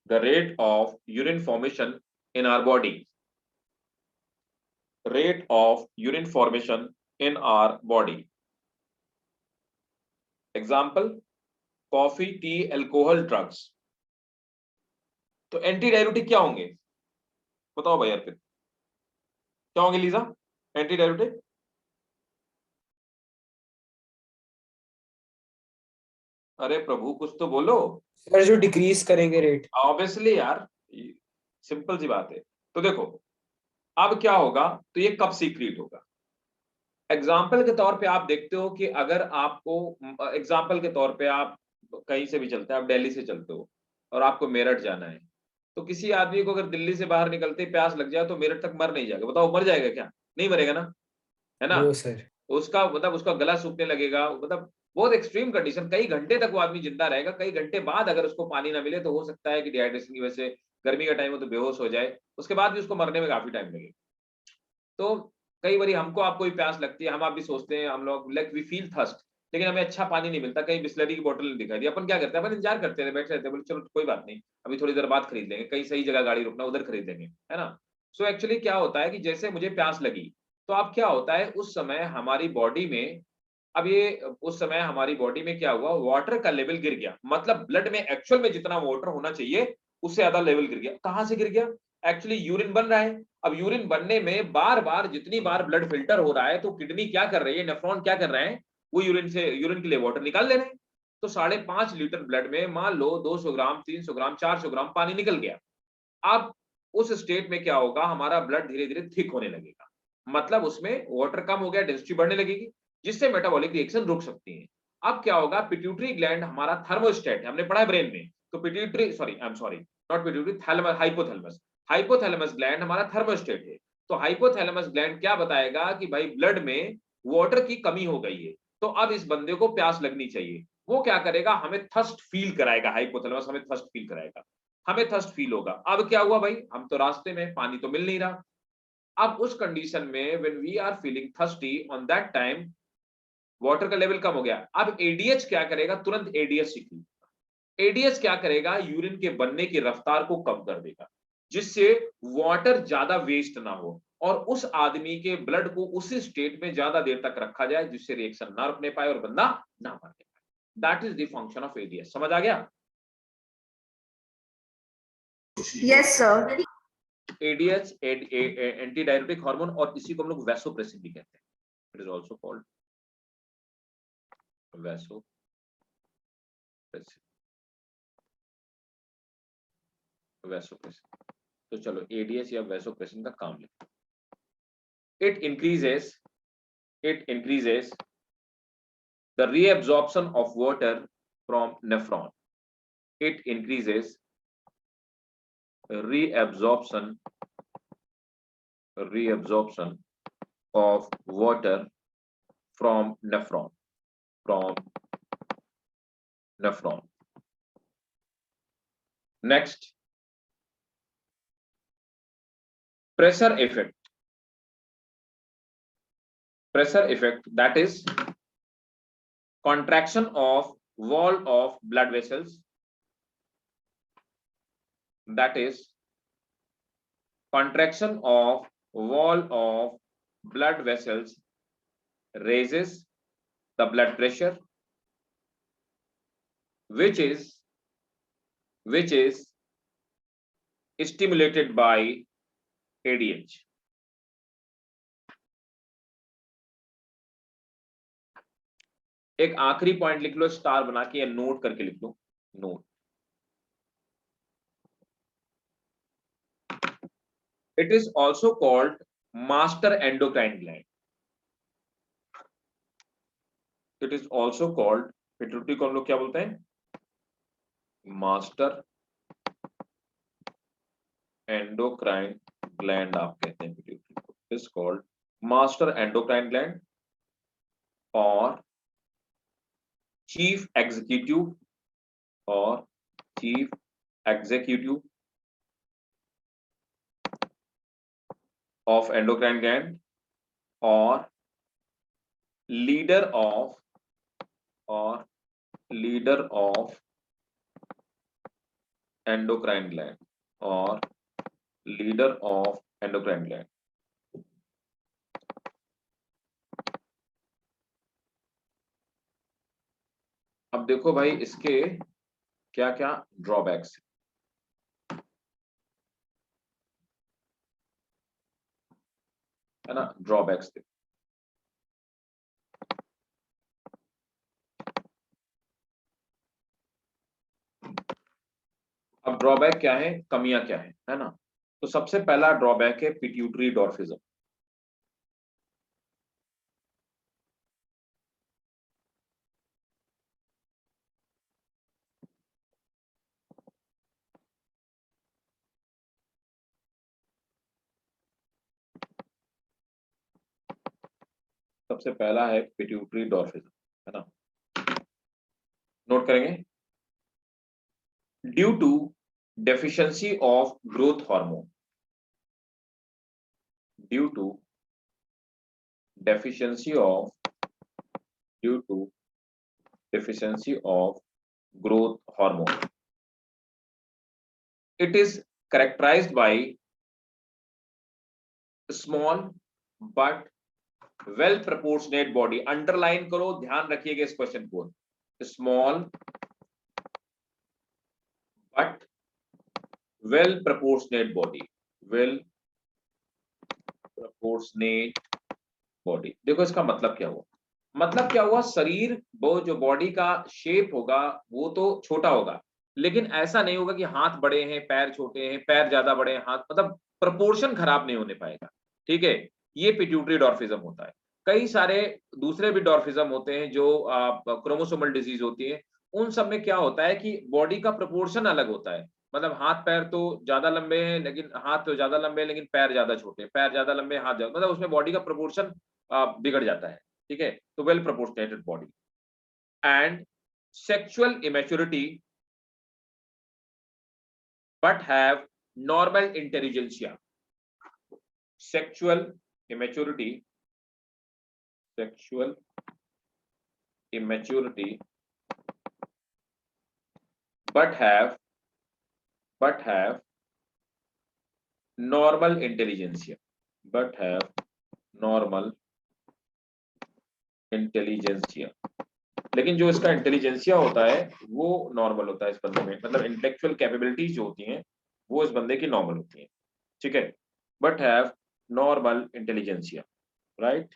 the rate of urine formation in our body, rate of urine formation in our body. Example, coffee, tea, alcohol, drugs. तो एंटी डाययूरेटिक क्या होंगे, बताओ भाई यार, फिर क्या होंगे लीजा एंटी डाययूरेटिक? अरे प्रभु कुछ तो बोलो सर, जो डिक्रीज करेंगे रेट। ऑब्वियसली यार, सिंपल सी बात है। तो देखो अब क्या होगा, तो ये कब सीक्रेट होगा। एग्जाम्पल के तौर पे आप देखते हो कि अगर आपको, एग्जाम्पल के तौर पे आप कहीं से भी चलते हैं, आप दिल्ली से चलते हो और आपको मेरठ जाना है, तो किसी आदमी को अगर दिल्ली से बाहर निकलते ही प्यास लग जाए तो मेरठ तक मर नहीं जाएगा, बताओ मर जाएगा क्या, नहीं मरेगा ना, है ना। No sir. उसका मतलब उसका गला सूखने लगेगा, मतलब बहुत एक्सट्रीम कंडीशन, कई घंटे तक वो आदमी जिंदा रहेगा, कई घंटे बाद अगर उसको पानी ना मिले तो हो सकता है कि डिहाइड्रेशन की वजह से, गर्मी का टाइम हो तो बेहोश हो जाए, उसके बाद भी उसको मरने में काफी टाइम लगेगा। तो कई बार हमको आपको भी प्यास लगती है, हम आप भी सोचते हैं, हम लोग लाइक वी फील थर्स्ट, लेकिन हमें अच्छा पानी नहीं मिलता, कहीं बिस्लरी की बोतल नहीं दिखाई दी, अपन क्या करते हैं, अपन इंतजार करते हैं, बैठे रहते हैं, बोले चलो कोई बात नहीं, अभी थोड़ी देर बाद खरीद लेंगे, कहीं सही जगह गाड़ी रुकना, उधर खरीद लेंगे, है ना। सो एक्चुअली क्या होता है कि जैसे मुझे प्यास लगी, तो अब क्या होता है उस समय हमारी बॉडी में, अब ये उस समय हमारी बॉडी में क्या हुआ, वाटर का लेवल गिर गया, मतलब ब्लड में एक्चुअल में जितना वाटर होना चाहिए उससे ज्यादा लेवल गिर गया। कहां से गिर गया, एक्चुअली यूरिन बन रहा है, अब यूरिन बनने में बार बार जितनी बार ब्लड फिल्टर हो रहा है, तो किडनी क्या कर रही है, नेफ्रॉन क्या कर रहे हैं, वो यूरिन के लिए वाटर निकाल ले रहे हैं। तो 5.5 लीटर ब्लड में मान लो 200 ग्राम, 300 ग्राम, 400 ग्राम पानी निकल गया। अब उस स्टेट में क्या होगा, हमारा ब्लड धीरे धीरे थिक होने लगेगा, मतलब उसमें वाटर कम हो गया, डेंसिटी बढ़ने लगेगी, जिससे मेटाबॉलिक रिएक्शन रुक सकती है। अब क्या होगा, पिट्यूटरी ग्लैंड हमारा थर्मोस्टेट है, हमने पढ़ा है ब्रेन में, तो pituitary, sorry I am sorry, not pituitary, thalamus, hypothalamus, hypothalamus gland हमारा थर्मोस्टेट है। तो हाइपोथैलेमस ग्लैंड क्या बताएगा कि भाई ब्लड में वाटर की कमी हो गई है, तो अब इस बंदे को प्यास लगनी चाहिए। वो क्या करेगा, हमें थर्स्ट फील कराएगा, हाइपोथैलेमस हमें थर्स्ट फील कराएगा, हमें थर्स्ट फील होगा। अब क्या हुआ भाई, हम तो रास्ते में, पानी तो मिल नहीं रहा। अब उस कंडीशन में when we are feeling thirsty on that time, water का लेवल कम हो गया। अब एडीएच क्या करेगा, तुरंत एडीएच सीखी, एडीएच क्या करेगा, यूरिन के बनने की रफ्तार को कम कर देगा, जिससे वाटर ज्यादा वेस्ट ना हो और उस आदमी के ब्लड को उसी स्टेट में ज्यादा देर तक रखा जाए, जिससे रिएक्शन ना रुकने पाए और बंदा ना मर पाए। That is the function of ADH. समझ आ गया। Yes, sir. ADH anti diuretic hormone, और इसी को हम लोग वैसोप्रेसिन भी कहते हैं। It is also called vasopressin, vasopressin. तो चलो एडीएच या वैसोप्रेसिन का काम लेते हैं। It increases the reabsorption of water from nephron. It increases reabsorption of water from nephron. Next, pressure effect, that is contraction of wall of blood vessels, that is contraction of wall of blood vessels raises the blood pressure, which is stimulated by ADH. एक आखिरी पॉइंट लिख लो, स्टार बना के या नोट करके लिख लो, note. It is also called master endocrine gland. It is also called, pituitary को हम लोग क्या बोलते हैं? मास्टर एंडोक्राइन ग्लैंड आप कहते हैं पिट्यूटरी को. It is called master endocrine gland और chief executive of endocrine gland और leader of endocrine gland और leader of endocrine gland. अब देखो भाई इसके क्या क्या ड्रॉबैक्स है ना, ड्रॉबैक्स देखो. अब ड्रॉबैक क्या है, कमियां क्या है ना. तो सबसे पहला ड्रॉबैक है पिट्यूटरी डॉर्फिज्म. सबसे पहला है पिट्यूटरी डॉर्फिज्म, है ना. नोट करेंगे. Due to deficiency of growth hormone, due to deficiency of growth hormone, it is characterized by small but well proportionate body. Underline करो, ध्यान रखिएगा इस क्वेश्चन को. Small but well proportionate body, well proportionate body. देखो इसका मतलब क्या हुआ, मतलब क्या हुआ, शरीर वो जो बॉडी का शेप होगा वो तो छोटा होगा, लेकिन ऐसा नहीं होगा कि हाथ बड़े हैं पैर छोटे हैं, पैर ज्यादा बड़े हैं हाथ, मतलब प्रपोर्शन खराब नहीं होने पाएगा. ठीक है, ये पिट्यूटरी डॉर्फिज्म होता है. कई सारे दूसरे भी डॉर्फिज्म होते हैं जो क्रोमोसोमल डिजीज होती है. उन सब में क्या होता है कि बॉडी का प्रपोर्शन अलग होता है. मतलब हाथ पैर तो ज्यादा लंबे हैं लेकिन हाथ तो ज्यादा लंबे हैं लेकिन पैर ज्यादा छोटे हैं, पैर ज्यादा लंबे हाथ ज्यादा, मतलब उसमें बॉडी का प्रपोर्शन बिगड़ जाता है. ठीक है, तो well proportionated body. And sexual immaturity but have normal intelligentsia. Sexual immaturity but have normal intelligentsia, लेकिन जो इसका इंटेलिजेंसिया होता है वो नॉर्मल होता है इस बंदे में, मतलब इंटेलेक्चुअल कैपेबिलिटीज जो होती हैं वो इस बंदे की नॉर्मल होती हैं. ठीक है, but have normal intelligentsia. Right,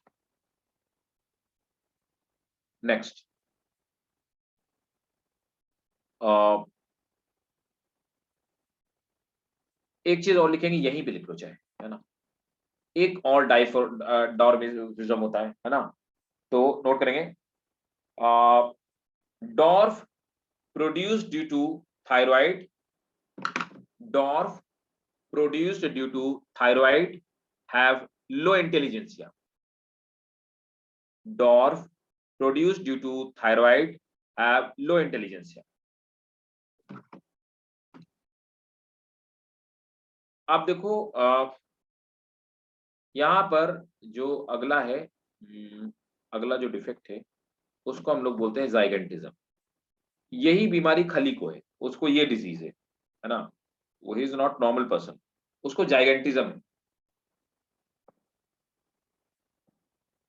next. एक चीज और लिखेंगे, यहीं पे लिख लो चाहे, है ना. एक और डॉर्फिज्म होता है ना, तो नोट करेंगे. Dwarf produced due to thyroid, have low intelligentsia. Dwarf produced due to thyroid have low intelligentsia. आप देखो यहां पर जो अगला है, अगला जो डिफेक्ट है उसको हम लोग बोलते हैं जाइगेंटिज्म. यही बीमारी खली को है, उसको ये डिजीज है ना, वो इज नॉट नॉर्मल पर्सन, उसको जाइगेंटिज्म है.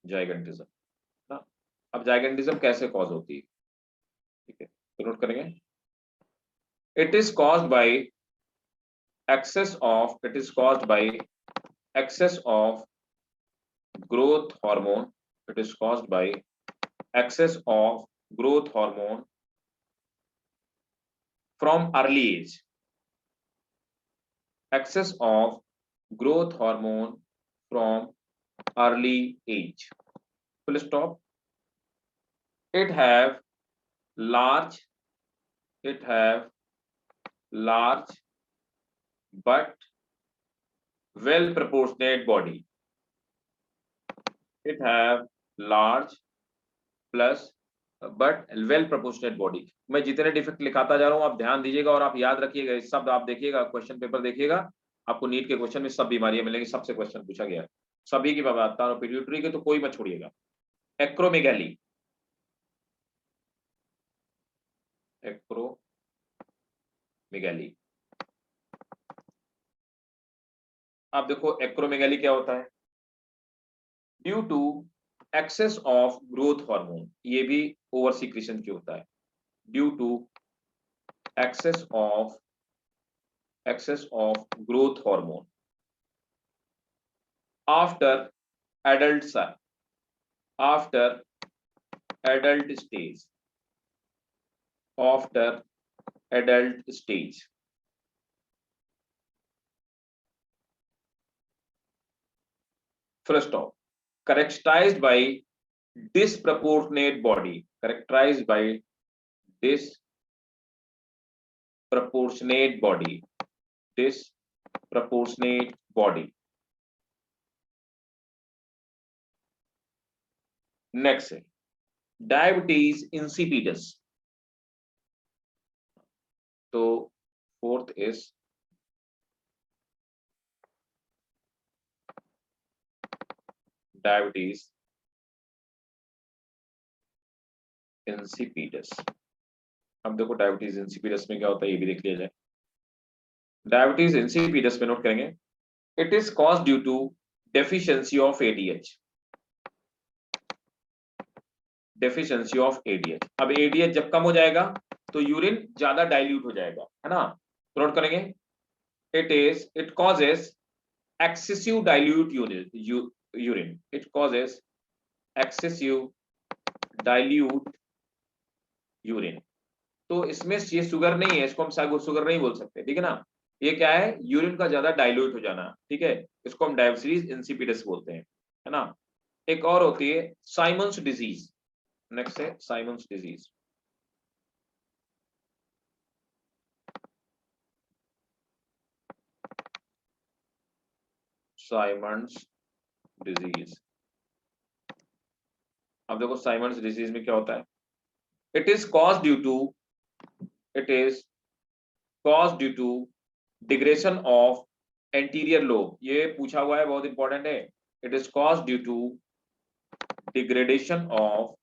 जाइगेंटिज्म ना, अब जाइगेंटिज्म कैसे कॉज होती है, ठीक है, तो नोट करेंगे। It is caused by excess of it is caused by excess of growth hormone. It is caused by excess of growth hormone from early age. Excess of growth hormone from early age. Full stop. It have large but well proportionate body. It have large plus but well proportionate body. मैं जितने डिफेक्ट लिखाता जा रहा हूं आप ध्यान दीजिएगा और आप याद रखिएगा, इस शब्द आप देखिएगा, क्वेश्चन पेपर देखिएगा, आपको नीट के क्वेश्चन में सब बीमारियां मिलेंगी, सबसे क्वेश्चन पूछा गया है, सभी की बात बता रहा हूं, पिट्यूटरी के तो कोई मत छोड़िएगा। एक्रोमेगाली, एक्रोमेगाली, आप देखो एक्रोमेगाली क्या होता है, due to excess of growth hormone, ये भी ओवर सीक्रेशन की होता है, due to excess of growth hormone after adult stage. First off, characterized by disproportionate body, Next है diabetes insipidus. तो fourth is diabetes insipidus. अब देखो डायबिटीज इंसिपिडस में क्या होता है ये भी देख लिया जाए। डायबिटीज इंसिपिडस में नोट करेंगे, it is caused due to deficiency of ADH, deficiency of ADH. अब एडीएच जब कम हो जाएगा तो यूरिन ज्यादा डाइल्यूट हो जाएगा, है ना, तो नोट करेंगे, it causes excessive dilute urine, it causes excessive dilute urine. तो इसमें ये शुगर नहीं है, इसको हम शुगर नहीं बोल सकते, ठीक है ना, ये क्या है, यूरिन का ज्यादा डाइल्यूट हो जाना, ठीक है, इसको हम डायबिटीज इंसिपिडस बोलते हैं, है ना। एक और होती है साइमंस डिजीज, नेक्स्ट है साइमंस डिजीज। साइमंस डिजीज, अब देखो साइमंस डिजीज में क्या होता है, it is caused due to degradation of anterior lobe, ये पूछा हुआ है, बहुत इंपॉर्टेंट है, it is caused due to degradation of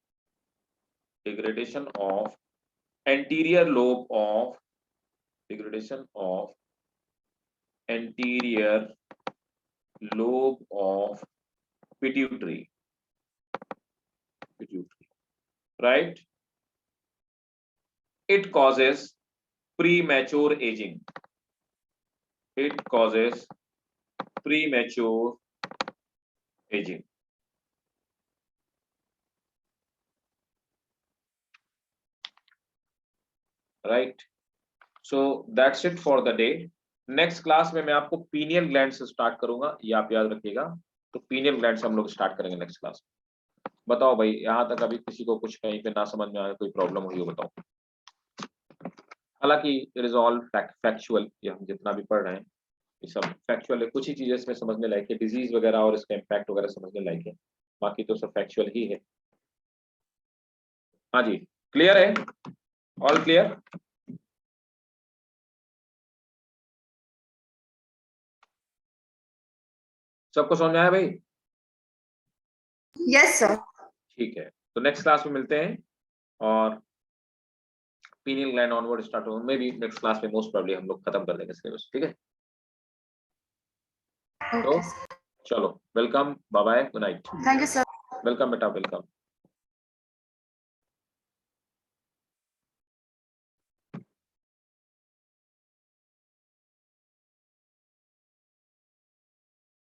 anterior lobe of pituitary, right? It causes premature aging, right? So that's it for the day. Next class में मैं आपको पीनियल ग्लैंड से स्टार्ट करूंगा, ये आप याद रखिएगा, तो पीनियल ग्लैंड से हम लोग स्टार्ट करेंगे नेक्स्ट क्लास। बताओ भाई, यहाँ तक अभी किसी को कुछ कहीं पे ना समझ में आया, कोई प्रॉब्लम हुई हो बताओ। हालांकि रिजॉल्व फैक्चुअल, ये हम जितना भी पढ़ रहे हैं ये सब फैक्चुअल है, कुछ ही चीजें इसमें समझने लायक है, डिजीज वगैरह और इसका इम्पैक्ट वगैरह समझने लायक है, बाकी तो सब फैक्चुअल ही है। हाँ जी, क्लियर है, ऑल क्लियर? सबको समझ में आया भाई? Yes, sir. ठीक है, तो नेक्स्ट क्लास में मिलते हैं और पीनियल ग्लैंड ऑनवर्ड स्टार्ट हो, मे बी नेक्स्ट क्लास में मोस्ट प्रोबब्ली हम लोग खत्म कर देंगे सिलेबस, ठीक है। तो Okay. चलो, welcome, bye bye, good night. Thank you, sir. Welcome बेटा, वेलकम।